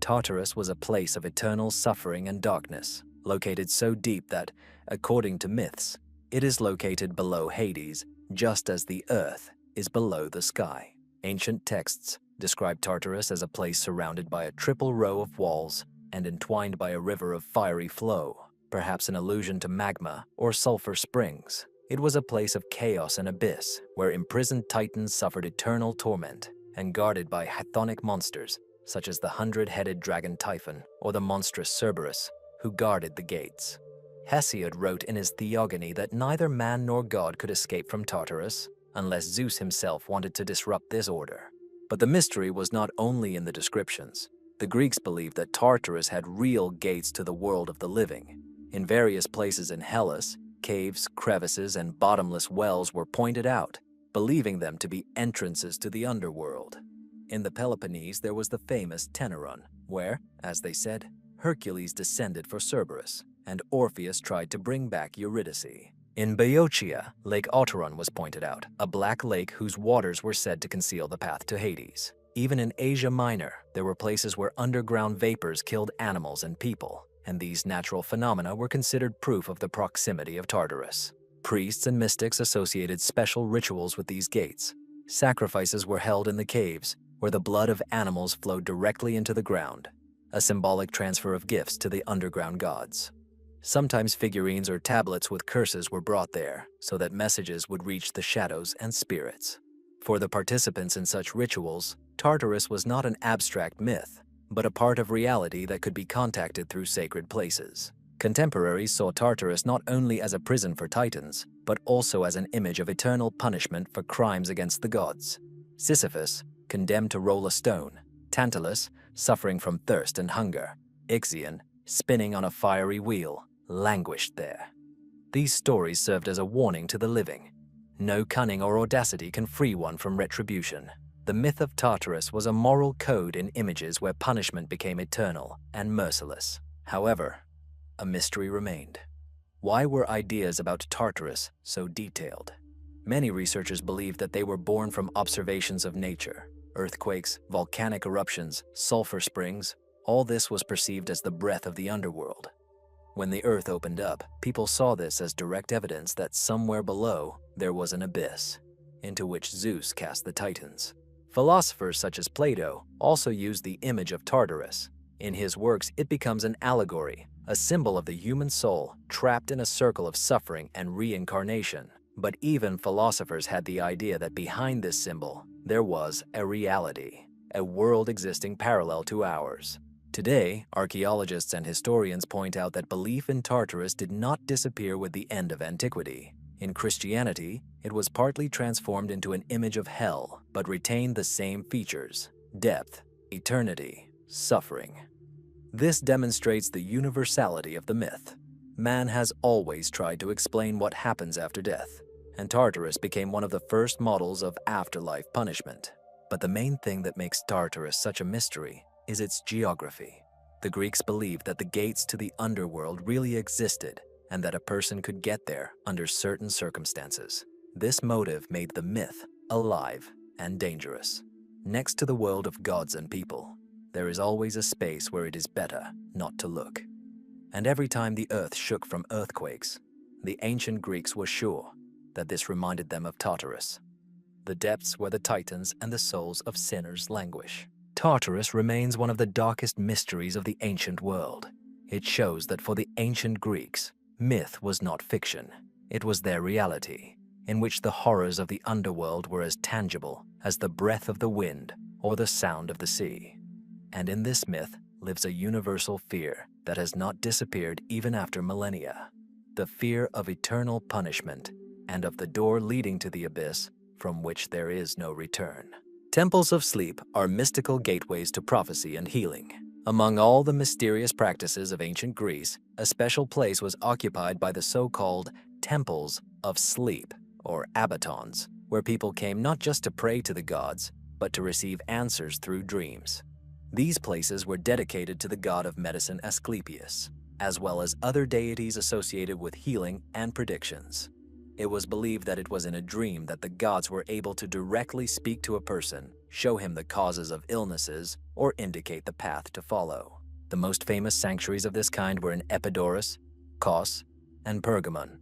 Tartarus was a place of eternal suffering and darkness, located so deep that, according to myths, it is located below Hades, just as the earth is below the sky. Ancient texts describe Tartarus as a place surrounded by a triple row of walls and entwined by a river of fiery flow, perhaps an allusion to magma or sulfur springs. It was a place of chaos and abyss, where imprisoned titans suffered eternal torment, and guarded by chthonic monsters, such as the 100-headed dragon Typhon or the monstrous Cerberus, who guarded the gates. Hesiod wrote in his Theogony that neither man nor god could escape from Tartarus, unless Zeus himself wanted to disrupt this order. But the mystery was not only in the descriptions. The Greeks believed that Tartarus had real gates to the world of the living. In various places in Hellas, caves, crevices, and bottomless wells were pointed out, believing them to be entrances to the underworld. In the Peloponnese, there was the famous Teneron, where, as they said, Hercules descended for Cerberus, and Orpheus tried to bring back Eurydice. In Boeotia, Lake Otteron was pointed out, a black lake whose waters were said to conceal the path to Hades. Even in Asia Minor, there were places where underground vapors killed animals and people, and these natural phenomena were considered proof of the proximity of Tartarus. Priests and mystics associated special rituals with these gates. Sacrifices were held in the caves, where the blood of animals flowed directly into the ground, a symbolic transfer of gifts to the underground gods. Sometimes figurines or tablets with curses were brought there, so that messages would reach the shadows and spirits. For the participants in such rituals, Tartarus was not an abstract myth, but a part of reality that could be contacted through sacred places. Contemporaries saw Tartarus not only as a prison for titans, but also as an image of eternal punishment for crimes against the gods. Sisyphus, condemned to roll a stone; Tantalus, suffering from thirst and hunger; Ixion, spinning on a fiery wheel, languished there. These stories served as a warning to the living. No cunning or audacity can free one from retribution. The myth of Tartarus was a moral code in images where punishment became eternal and merciless. However, a mystery remained. Why were ideas about Tartarus so detailed? Many researchers believe that they were born from observations of nature. Earthquakes, volcanic eruptions, sulfur springs, all this was perceived as the breath of the underworld. When the earth opened up, people saw this as direct evidence that somewhere below there was an abyss, into which Zeus cast the Titans. Philosophers such as Plato also used the image of Tartarus. In his works, it becomes an allegory, a symbol of the human soul trapped in a circle of suffering and reincarnation. But even philosophers had the idea that behind this symbol, there was a reality, a world existing parallel to ours. Today, archaeologists and historians point out that belief in Tartarus did not disappear with the end of antiquity. In Christianity, it was partly transformed into an image of hell, but retained the same features: depth, eternity, suffering. This demonstrates the universality of the myth. Man has always tried to explain what happens after death, and Tartarus became one of the first models of afterlife punishment. But the main thing that makes Tartarus such a mystery is its geography. The Greeks believed that the gates to the underworld really existed and that a person could get there under certain circumstances. This motive made the myth alive and dangerous. Next to the world of gods and people, there is always a space where it is better not to look. And every time the earth shook from earthquakes, the ancient Greeks were sure that this reminded them of Tartarus, the depths where the titans and the souls of sinners languish. Tartarus remains one of the darkest mysteries of the ancient world. It shows that for the ancient Greeks, myth was not fiction. It was their reality, in which the horrors of the underworld were as tangible as the breath of the wind or the sound of the sea. And in this myth lives a universal fear that has not disappeared even after millennia: the fear of eternal punishment and of the door leading to the abyss from which there is no return. Temples of sleep are mystical gateways to prophecy and healing. Among all the mysterious practices of ancient Greece, a special place was occupied by the so-called temples of sleep, or abatons, where people came not just to pray to the gods, but to receive answers through dreams. These places were dedicated to the god of medicine Asclepius, as well as other deities associated with healing and predictions. It was believed that it was in a dream that the gods were able to directly speak to a person, show him the causes of illnesses, or indicate the path to follow. The most famous sanctuaries of this kind were in Epidaurus, Kos, and Pergamon.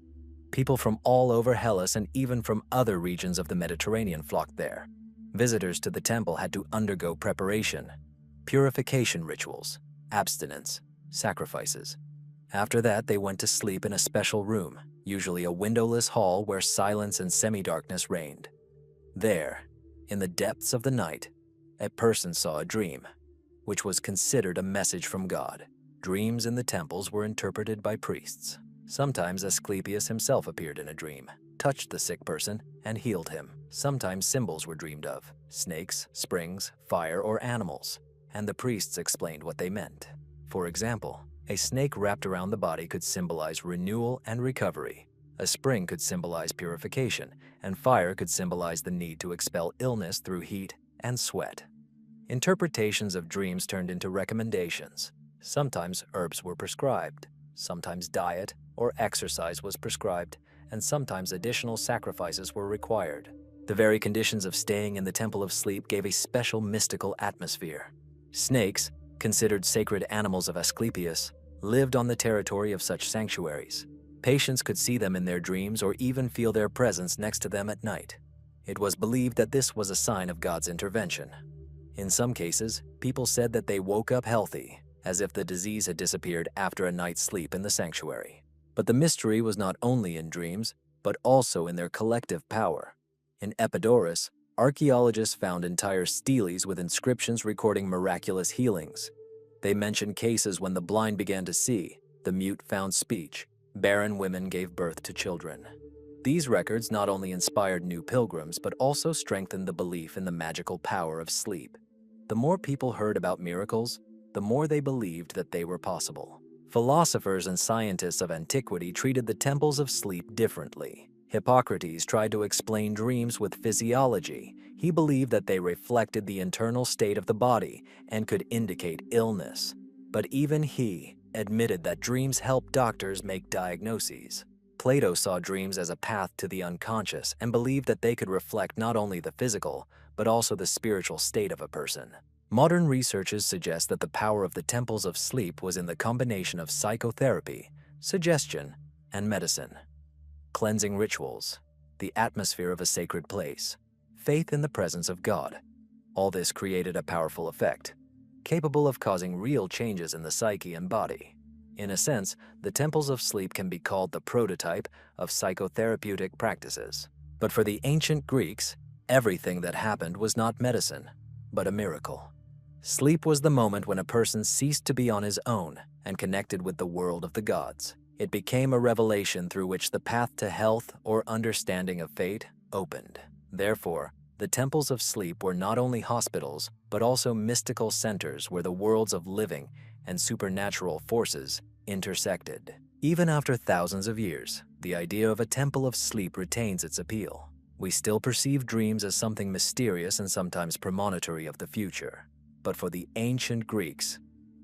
People from all over Hellas and even from other regions of the Mediterranean flocked there. Visitors to the temple had to undergo preparation, purification rituals, abstinence, sacrifices. After that, they went to sleep in a special room, usually a windowless hall where silence and semi-darkness reigned. There, in the depths of the night, a person saw a dream, which was considered a message from God. Dreams in the temples were interpreted by priests. Sometimes Asclepius himself appeared in a dream, touched the sick person, and healed him. Sometimes symbols were dreamed of, snakes, springs, fire, or animals, and the priests explained what they meant. For example, a snake wrapped around the body could symbolize renewal and recovery. A spring could symbolize purification, and fire could symbolize the need to expel illness through heat and sweat. Interpretations of dreams turned into recommendations. Sometimes herbs were prescribed, sometimes diet or exercise was prescribed, and sometimes additional sacrifices were required. The very conditions of staying in the Temple of Sleep gave a special mystical atmosphere. Snakes, considered sacred animals of Asclepius, lived on the territory of such sanctuaries. Patients could see them in their dreams or even feel their presence next to them at night. It was believed that this was a sign of God's intervention. In some cases, people said that they woke up healthy, as if the disease had disappeared after a night's sleep in the sanctuary. But the mystery was not only in dreams, but also in their collective power. In Epidaurus, archaeologists found entire steles with inscriptions recording miraculous healings. They mentioned cases when the blind began to see, the mute found speech, barren women gave birth to children. These records not only inspired new pilgrims, but also strengthened the belief in the magical power of sleep. The more people heard about miracles, the more they believed that they were possible. Philosophers and scientists of antiquity treated the temples of sleep differently. Hippocrates tried to explain dreams with physiology. He believed that they reflected the internal state of the body and could indicate illness. But even he admitted that dreams help doctors make diagnoses. Plato saw dreams as a path to the unconscious and believed that they could reflect not only the physical, but also the spiritual state of a person. Modern researchers suggest that the power of the temples of sleep was in the combination of psychotherapy, suggestion, and medicine. Cleansing rituals, the atmosphere of a sacred place, faith in the presence of God. All this created a powerful effect, capable of causing real changes in the psyche and body. In a sense, the temples of sleep can be called the prototype of psychotherapeutic practices. But for the ancient Greeks, everything that happened was not medicine, but a miracle. Sleep was the moment when a person ceased to be on his own and connected with the world of the gods. It became a revelation through which the path to health or understanding of fate opened. Therefore, the temples of sleep were not only hospitals, but also mystical centers where the worlds of living and supernatural forces intersected. Even after thousands of years, the idea of a temple of sleep retains its appeal. We still perceive dreams as something mysterious and sometimes premonitory of the future. But for the ancient Greeks,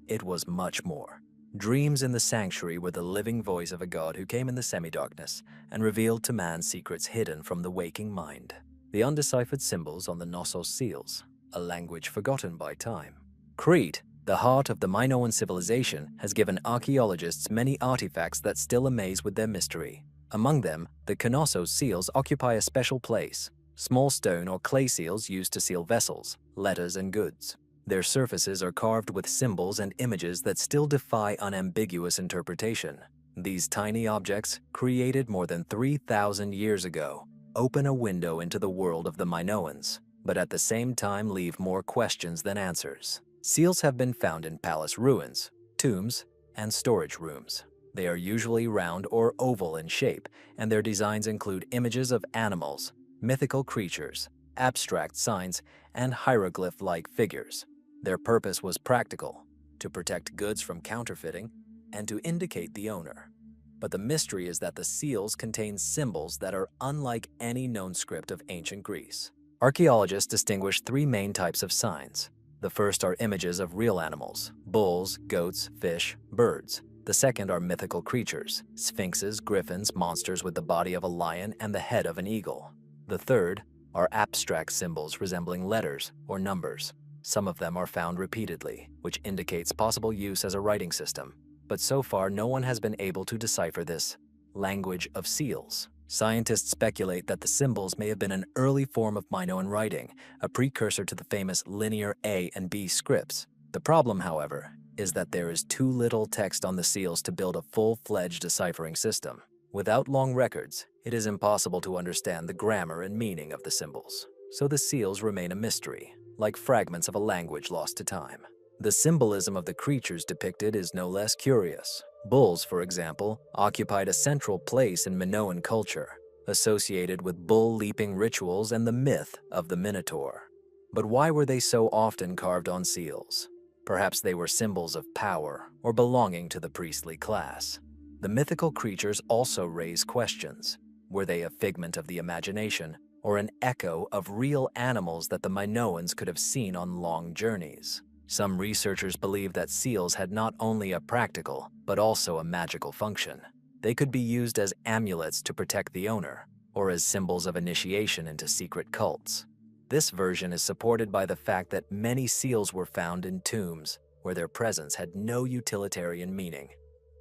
it was much more. Dreams in the sanctuary were the living voice of a god who came in the semi-darkness and revealed to man secrets hidden from the waking mind. The undeciphered symbols on the Knossos seals, a language forgotten by time. Crete, the heart of the Minoan civilization, has given archaeologists many artifacts that still amaze with their mystery. Among them, the Knossos seals occupy a special place, small stone or clay seals used to seal vessels, letters, and goods. Their surfaces are carved with symbols and images that still defy unambiguous interpretation. These tiny objects, created more than 3,000 years ago, open a window into the world of the Minoans, but at the same time leave more questions than answers. Seals have been found in palace ruins, tombs, and storage rooms. They are usually round or oval in shape, and their designs include images of animals, mythical creatures, abstract signs, and hieroglyph-like figures. Their purpose was practical, to protect goods from counterfeiting and to indicate the owner. But the mystery is that the seals contain symbols that are unlike any known script of ancient Greece. Archaeologists distinguish three main types of signs. The first are images of real animals, bulls, goats, fish, birds. The second are mythical creatures, sphinxes, griffins, monsters with the body of a lion and the head of an eagle. The third are abstract symbols resembling letters or numbers. Some of them are found repeatedly, which indicates possible use as a writing system. But so far, no one has been able to decipher this language of seals. Scientists speculate that the symbols may have been an early form of Minoan writing, a precursor to the famous linear A and B scripts. The problem, however, is that there is too little text on the seals to build a full-fledged deciphering system. Without long records, it is impossible to understand the grammar and meaning of the symbols, so the seals remain a mystery, like fragments of a language lost to time. The symbolism of the creatures depicted is no less curious. Bulls, for example, occupied a central place in Minoan culture, associated with bull-leaping rituals and the myth of the Minotaur. But why were they so often carved on seals? Perhaps they were symbols of power or belonging to the priestly class. The mythical creatures also raise questions. Were they a figment of the imagination or an echo of real animals that the Minoans could have seen on long journeys? Some researchers believe that seals had not only a practical, but also a magical function. They could be used as amulets to protect the owner, or as symbols of initiation into secret cults. This version is supported by the fact that many seals were found in tombs, where their presence had no utilitarian meaning.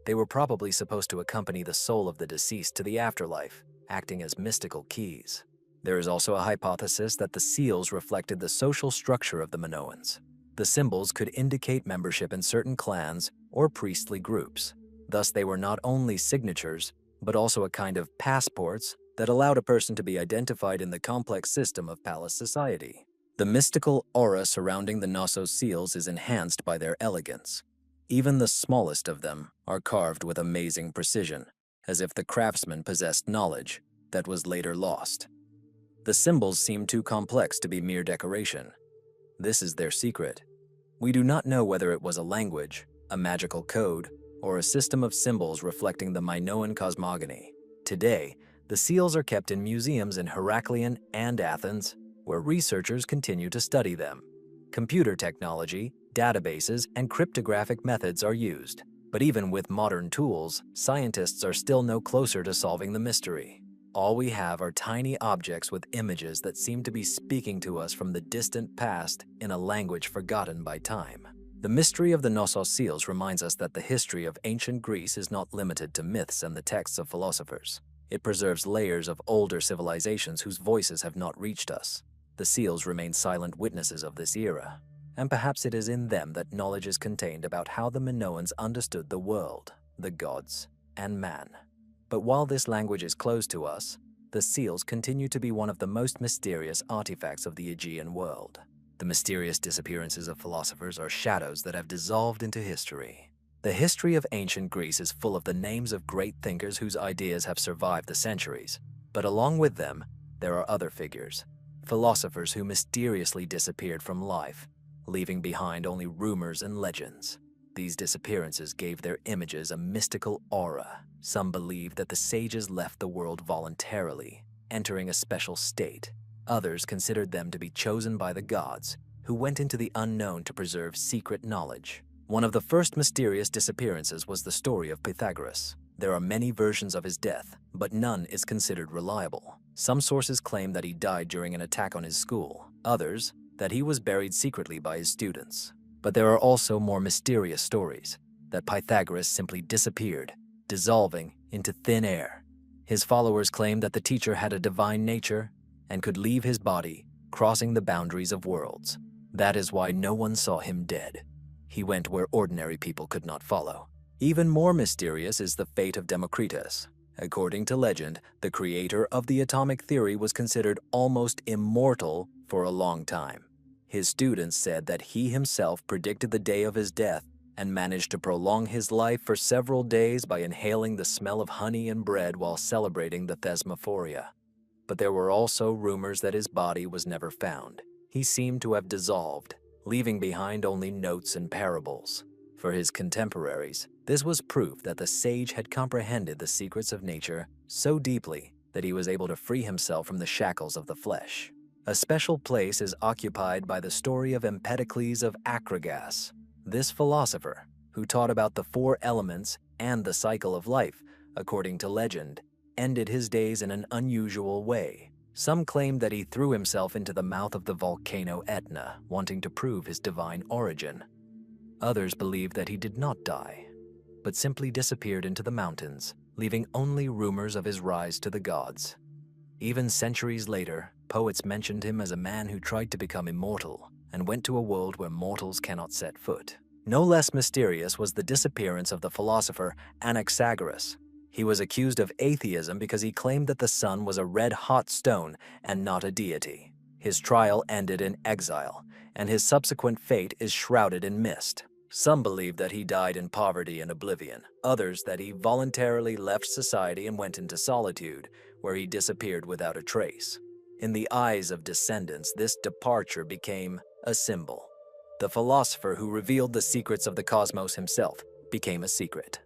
They were probably supposed to accompany the soul of the deceased to the afterlife, acting as mystical keys. There is also a hypothesis that the seals reflected the social structure of the Minoans. The symbols could indicate membership in certain clans or priestly groups. Thus, they were not only signatures, but also a kind of passports that allowed a person to be identified in the complex system of palace society. The mystical aura surrounding the Knossos seals is enhanced by their elegance. Even the smallest of them are carved with amazing precision, as if the craftsman possessed knowledge that was later lost. The symbols seem too complex to be mere decoration. This is their secret. We do not know whether it was a language, a magical code, or a system of symbols reflecting the Minoan cosmogony. Today, the seals are kept in museums in Heraklion and Athens, where researchers continue to study them. Computer technology, databases, and cryptographic methods are used. But even with modern tools, scientists are still no closer to solving the mystery. All we have are tiny objects with images that seem to be speaking to us from the distant past in a language forgotten by time. The mystery of the Knossos seals reminds us that the history of ancient Greece is not limited to myths and the texts of philosophers. It preserves layers of older civilizations whose voices have not reached us. The seals remain silent witnesses of this era, and perhaps it is in them that knowledge is contained about how the Minoans understood the world, the gods, and man. But while this language is closed to us, the seals continue to be one of the most mysterious artifacts of the Aegean world. The mysterious disappearances of philosophers are shadows that have dissolved into history. The history of ancient Greece is full of the names of great thinkers whose ideas have survived the centuries. But along with them, there are other figures, philosophers who mysteriously disappeared from life, leaving behind only rumors and legends. These disappearances gave their images a mystical aura. Some believe that the sages left the world voluntarily, entering a special state. Others considered them to be chosen by the gods, who went into the unknown to preserve secret knowledge. One of the first mysterious disappearances was the story of Pythagoras. There are many versions of his death, but none is considered reliable. Some sources claim that he died during an attack on his school. Others, that he was buried secretly by his students. But there are also more mysterious stories, that Pythagoras simply disappeared, dissolving into thin air. His followers claim that the teacher had a divine nature and could leave his body, crossing the boundaries of worlds. That is why no one saw him dead. He went where ordinary people could not follow. Even more mysterious is the fate of Democritus. According to legend, the creator of the atomic theory was considered almost immortal for a long time. His students said that he himself predicted the day of his death and managed to prolong his life for several days by inhaling the smell of honey and bread while celebrating the Thesmophoria. But there were also rumors that his body was never found. He seemed to have dissolved, leaving behind only notes and parables. For his contemporaries, this was proof that the sage had comprehended the secrets of nature so deeply that he was able to free himself from the shackles of the flesh. A special place is occupied by the story of Empedocles of Acragas. This philosopher, who taught about the four elements and the cycle of life, according to legend, ended his days in an unusual way. Some claim that he threw himself into the mouth of the volcano Etna, wanting to prove his divine origin. Others believe that he did not die, but simply disappeared into the mountains, leaving only rumors of his rise to the gods. Even centuries later, poets mentioned him as a man who tried to become immortal and went to a world where mortals cannot set foot. No less mysterious was the disappearance of the philosopher Anaxagoras. He was accused of atheism because he claimed that the sun was a red-hot stone and not a deity. His trial ended in exile, and his subsequent fate is shrouded in mist. Some believe that he died in poverty and oblivion, others that he voluntarily left society and went into solitude, where he disappeared without a trace. In the eyes of descendants, this departure became a symbol. The philosopher who revealed the secrets of the cosmos himself became a secret.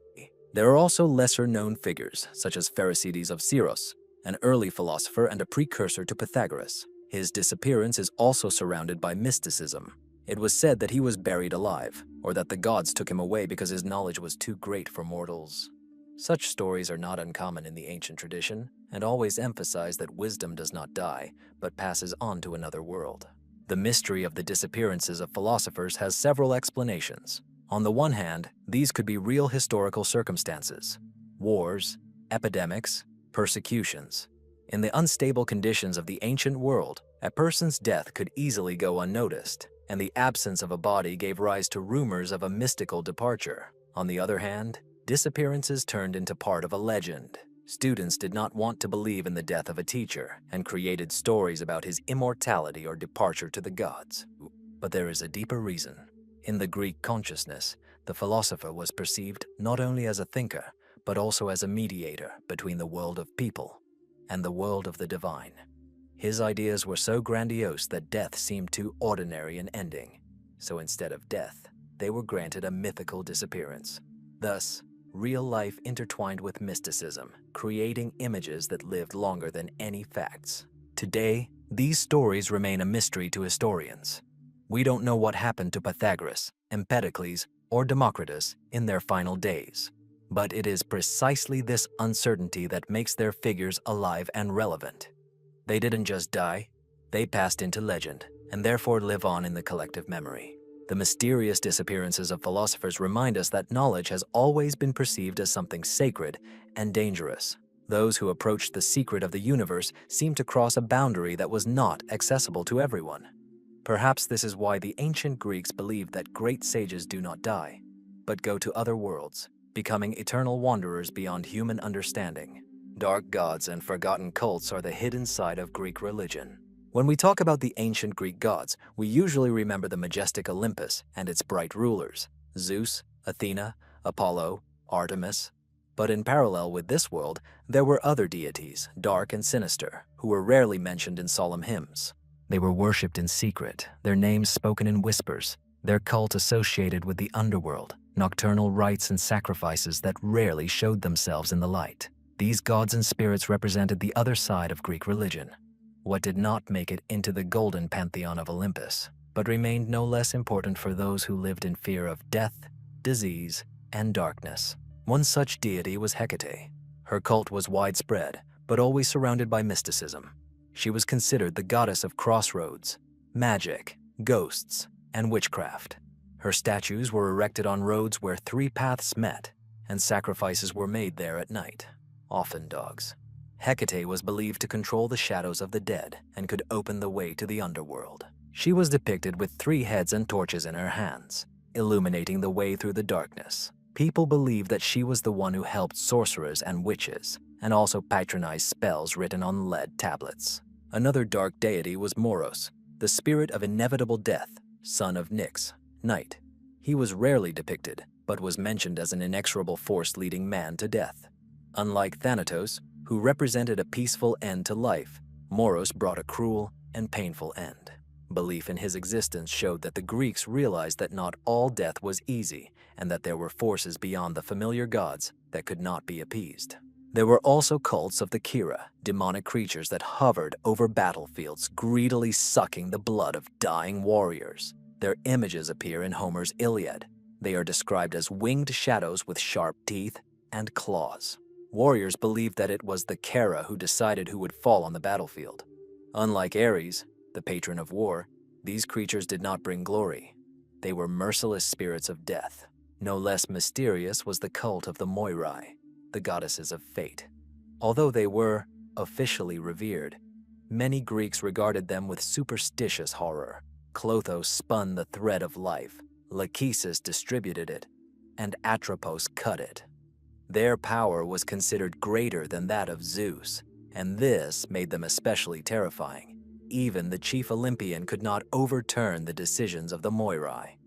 There are also lesser-known figures, such as Pherecydes of Syros, an early philosopher and a precursor to Pythagoras. His disappearance is also surrounded by mysticism. It was said that he was buried alive, or that the gods took him away because his knowledge was too great for mortals. Such stories are not uncommon in the ancient tradition, and always emphasize that wisdom does not die, but passes on to another world. The mystery of the disappearances of philosophers has several explanations. On the one hand, these could be real historical circumstances: wars, epidemics, persecutions. In the unstable conditions of the ancient world, a person's death could easily go unnoticed, and the absence of a body gave rise to rumors of a mystical departure. On the other hand, disappearances turned into part of a legend. Students did not want to believe in the death of a teacher and created stories about his immortality or departure to the gods. But there is a deeper reason. In the Greek consciousness, the philosopher was perceived not only as a thinker, but also as a mediator between the world of people and the world of the divine. His ideas were so grandiose that death seemed too ordinary an ending. So instead of death, they were granted a mythical disappearance. Thus, real life intertwined with mysticism, creating images that lived longer than any facts. Today, these stories remain a mystery to historians. We don't know what happened to Pythagoras, Empedocles, or Democritus in their final days. But it is precisely this uncertainty that makes their figures alive and relevant. They didn't just die, they passed into legend, and therefore live on in the collective memory. The mysterious disappearances of philosophers remind us that knowledge has always been perceived as something sacred and dangerous. Those who approached the secret of the universe seemed to cross a boundary that was not accessible to everyone. Perhaps this is why the ancient Greeks believed that great sages do not die, but go to other worlds, becoming eternal wanderers beyond human understanding. Dark gods and forgotten cults are the hidden side of Greek religion. When we talk about the ancient Greek gods, we usually remember the majestic Olympus and its bright rulers, Zeus, Athena, Apollo, Artemis. But in parallel with this world, there were other deities, dark and sinister, who were rarely mentioned in solemn hymns. They were worshipped in secret, their names spoken in whispers, their cult associated with the underworld, nocturnal rites and sacrifices that rarely showed themselves in the light. These gods and spirits represented the other side of Greek religion, what did not make it into the golden pantheon of Olympus, but remained no less important for those who lived in fear of death, disease, and darkness. One such deity was Hecate. Her cult was widespread, but always surrounded by mysticism. She was considered the goddess of crossroads, magic, ghosts, and witchcraft. Her statues were erected on roads where three paths met, and sacrifices were made there at night, often dogs. Hecate was believed to control the shadows of the dead and could open the way to the underworld. She was depicted with 3 heads and torches in her hands, illuminating the way through the darkness. People believed that she was the one who helped sorcerers and witches, and also patronized spells written on lead tablets. Another dark deity was Moros, the spirit of inevitable death, son of Nyx, night. He was rarely depicted, but was mentioned as an inexorable force leading man to death. Unlike Thanatos, who represented a peaceful end to life, Moros brought a cruel and painful end. Belief in his existence showed that the Greeks realized that not all death was easy, and that there were forces beyond the familiar gods that could not be appeased. There were also cults of the Kira, demonic creatures that hovered over battlefields, greedily sucking the blood of dying warriors. Their images appear in Homer's Iliad. They are described as winged shadows with sharp teeth and claws. Warriors believed that it was the Kera who decided who would fall on the battlefield. Unlike Ares, the patron of war, these creatures did not bring glory. They were merciless spirits of death. No less mysterious was the cult of the Moirai. the goddesses of fate. Although they were officially revered, many Greeks regarded them with superstitious horror. Clotho spun the thread of life, Lachesis distributed it, and Atropos cut it. Their power was considered greater than that of Zeus, and this made them especially terrifying. Even the chief Olympian could not overturn the decisions of the Moirai.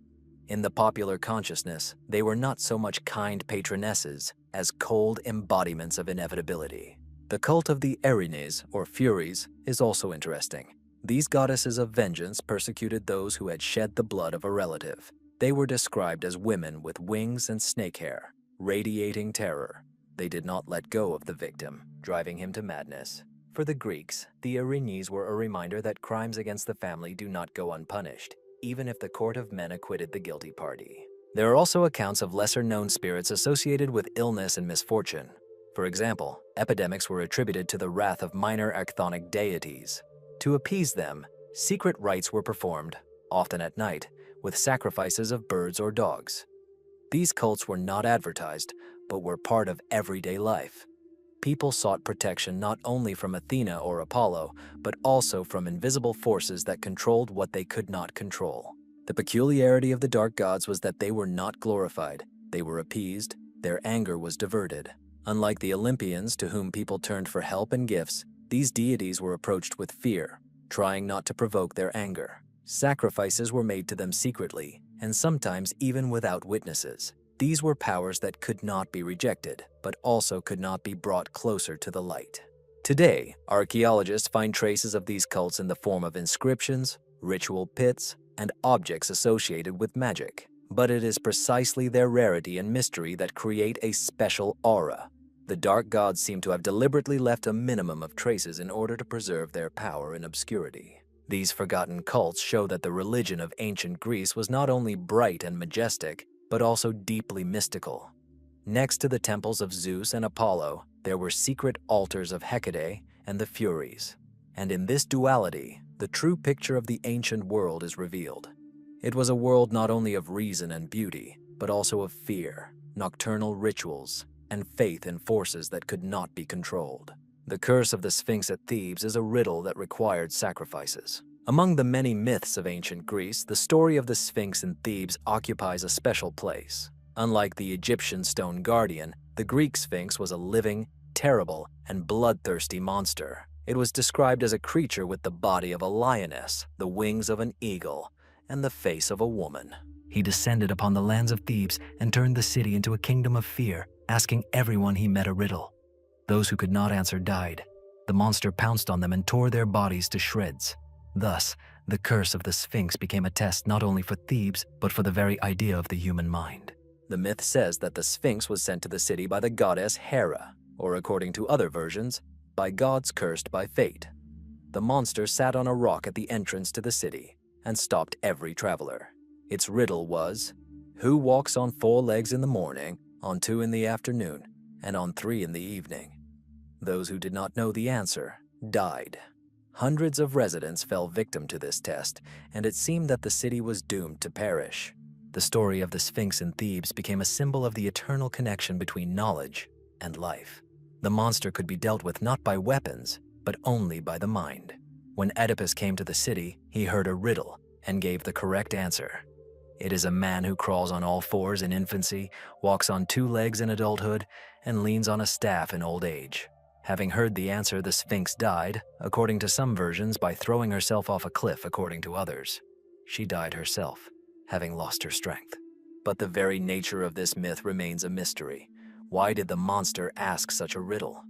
In the popular consciousness, they were not so much kind patronesses as cold embodiments of inevitability. The cult of the Erinyes, or Furies, is also interesting. These goddesses of vengeance persecuted those who had shed the blood of a relative. They were described as women with wings and snake hair, radiating terror. They did not let go of the victim, driving him to madness. For the Greeks, the Erinyes were a reminder that crimes against the family do not go unpunished, even if the court of men acquitted the guilty party. There are also accounts of lesser-known spirits associated with illness and misfortune. For example, epidemics were attributed to the wrath of minor chthonic deities. To appease them, secret rites were performed, often at night, with sacrifices of birds or dogs. These cults were not advertised, but were part of everyday life. People sought protection not only from Athena or Apollo, but also from invisible forces that controlled what they could not control. The peculiarity of the dark gods was that they were not glorified. They were appeased, their anger was diverted. Unlike the Olympians, to whom people turned for help and gifts, these deities were approached with fear, trying not to provoke their anger. Sacrifices were made to them secretly, and sometimes even without witnesses. These were powers that could not be rejected, but also could not be brought closer to the light. Today, archaeologists find traces of these cults in the form of inscriptions, ritual pits, and objects associated with magic. But it is precisely their rarity and mystery that create a special aura. The dark gods seem to have deliberately left a minimum of traces in order to preserve their power in obscurity. These forgotten cults show that the religion of ancient Greece was not only bright and majestic, but also deeply mystical. Next to the temples of Zeus and Apollo, there were secret altars of Hecate and the Furies. And in this duality, the true picture of the ancient world is revealed. It was a world not only of reason and beauty, but also of fear, nocturnal rituals, and faith in forces that could not be controlled. The curse of the Sphinx at Thebes is a riddle that required sacrifices. Among the many myths of ancient Greece, the story of the Sphinx in Thebes occupies a special place. Unlike the Egyptian stone guardian, the Greek Sphinx was a living, terrible, and bloodthirsty monster. It was described as a creature with the body of a lioness, the wings of an eagle, and the face of a woman. He descended upon the lands of Thebes and turned the city into a kingdom of fear, asking everyone he met a riddle. Those who could not answer died. The monster pounced on them and tore their bodies to shreds. Thus, the curse of the Sphinx became a test not only for Thebes, but for the very idea of the human mind. The myth says that the Sphinx was sent to the city by the goddess Hera, or according to other versions, by gods cursed by fate. The monster sat on a rock at the entrance to the city and stopped every traveler. Its riddle was, who walks on 4 legs in the morning, on 2 in the afternoon, and on 3 in the evening? Those who did not know the answer died. Hundreds of residents fell victim to this test, and it seemed that the city was doomed to perish. The story of the Sphinx in Thebes became a symbol of the eternal connection between knowledge and life. The monster could be dealt with not by weapons, but only by the mind. When Oedipus came to the city, he heard a riddle and gave the correct answer. It is a man who crawls on all 4s in infancy, walks on 2 legs in adulthood, and leans on a staff in old age. Having heard the answer, the Sphinx died, according to some versions, by throwing herself off a cliff, according to others. She died herself, having lost her strength. But the very nature of this myth remains a mystery. Why did the monster ask such a riddle?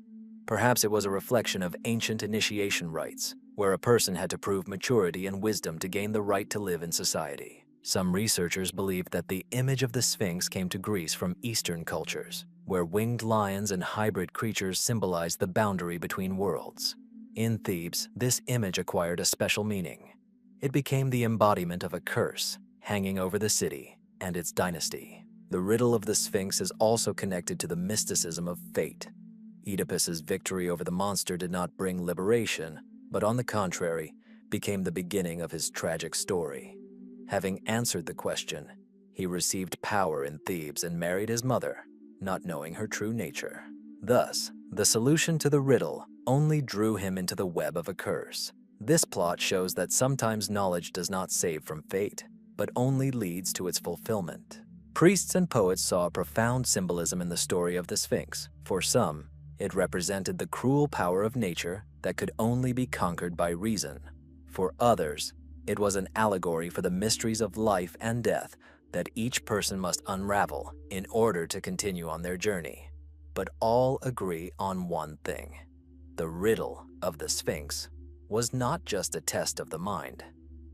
Perhaps it was a reflection of ancient initiation rites, where a person had to prove maturity and wisdom to gain the right to live in society. Some researchers believe that the image of the Sphinx came to Greece from Eastern cultures, where winged lions and hybrid creatures symbolized the boundary between worlds. In Thebes, this image acquired a special meaning. It became the embodiment of a curse hanging over the city and its dynasty. The riddle of the Sphinx is also connected to the mysticism of fate. Oedipus's victory over the monster did not bring liberation, but on the contrary, became the beginning of his tragic story. Having answered the question, he received power in Thebes and married his mother, not knowing her true nature. Thus, the solution to the riddle only drew him into the web of a curse. This plot shows that sometimes knowledge does not save from fate, but only leads to its fulfillment. Priests and poets saw a profound symbolism in the story of the Sphinx. For some, it represented the cruel power of nature that could only be conquered by reason. For others, it was an allegory for the mysteries of life and death that each person must unravel in order to continue on their journey. But all agree on one thing. The riddle of the Sphinx was not just a test of the mind,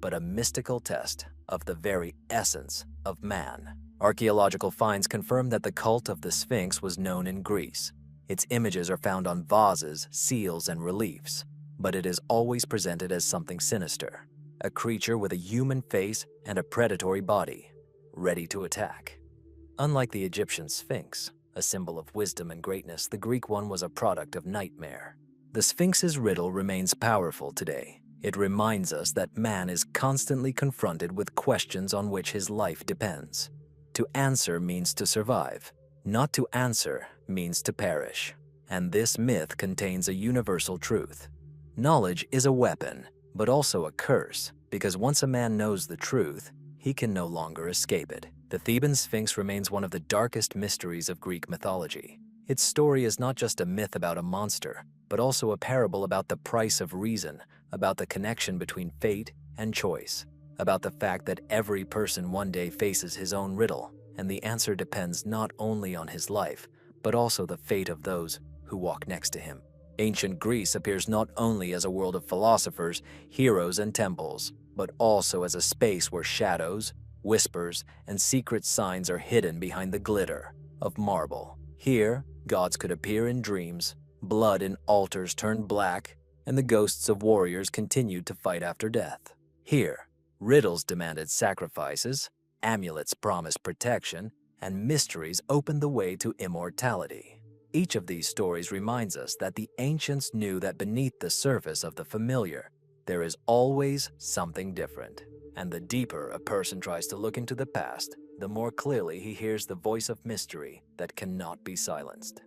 but a mystical test of the very essence of man. Archaeological finds confirm that the cult of the Sphinx was known in Greece. Its images are found on vases, seals, and reliefs, but it is always presented as something sinister, a creature with a human face and a predatory body, ready to attack. Unlike the Egyptian Sphinx, a symbol of wisdom and greatness, the Greek one was a product of nightmare. The Sphinx's riddle remains powerful today. It reminds us that man is constantly confronted with questions on which his life depends. To answer means to survive. Not to answer means to perish. And this myth contains a universal truth. Knowledge is a weapon, but also a curse, because once a man knows the truth, he can no longer escape it. The Theban Sphinx remains one of the darkest mysteries of Greek mythology. Its story is not just a myth about a monster, but also a parable about the price of reason, about the connection between fate and choice, about the fact that every person one day faces his own riddle, and the answer depends not only on his life, but also the fate of those who walk next to him. Ancient Greece appears not only as a world of philosophers, heroes, and temples, but also as a space where shadows, whispers, and secret signs are hidden behind the glitter of marble. Here, gods could appear in dreams, blood in altars turned black, and the ghosts of warriors continued to fight after death. Here, riddles demanded sacrifices, amulets promised protection, and mysteries opened the way to immortality. Each of these stories reminds us that the ancients knew that beneath the surface of the familiar, there is always something different. And the deeper a person tries to look into the past, the more clearly he hears the voice of mystery that cannot be silenced.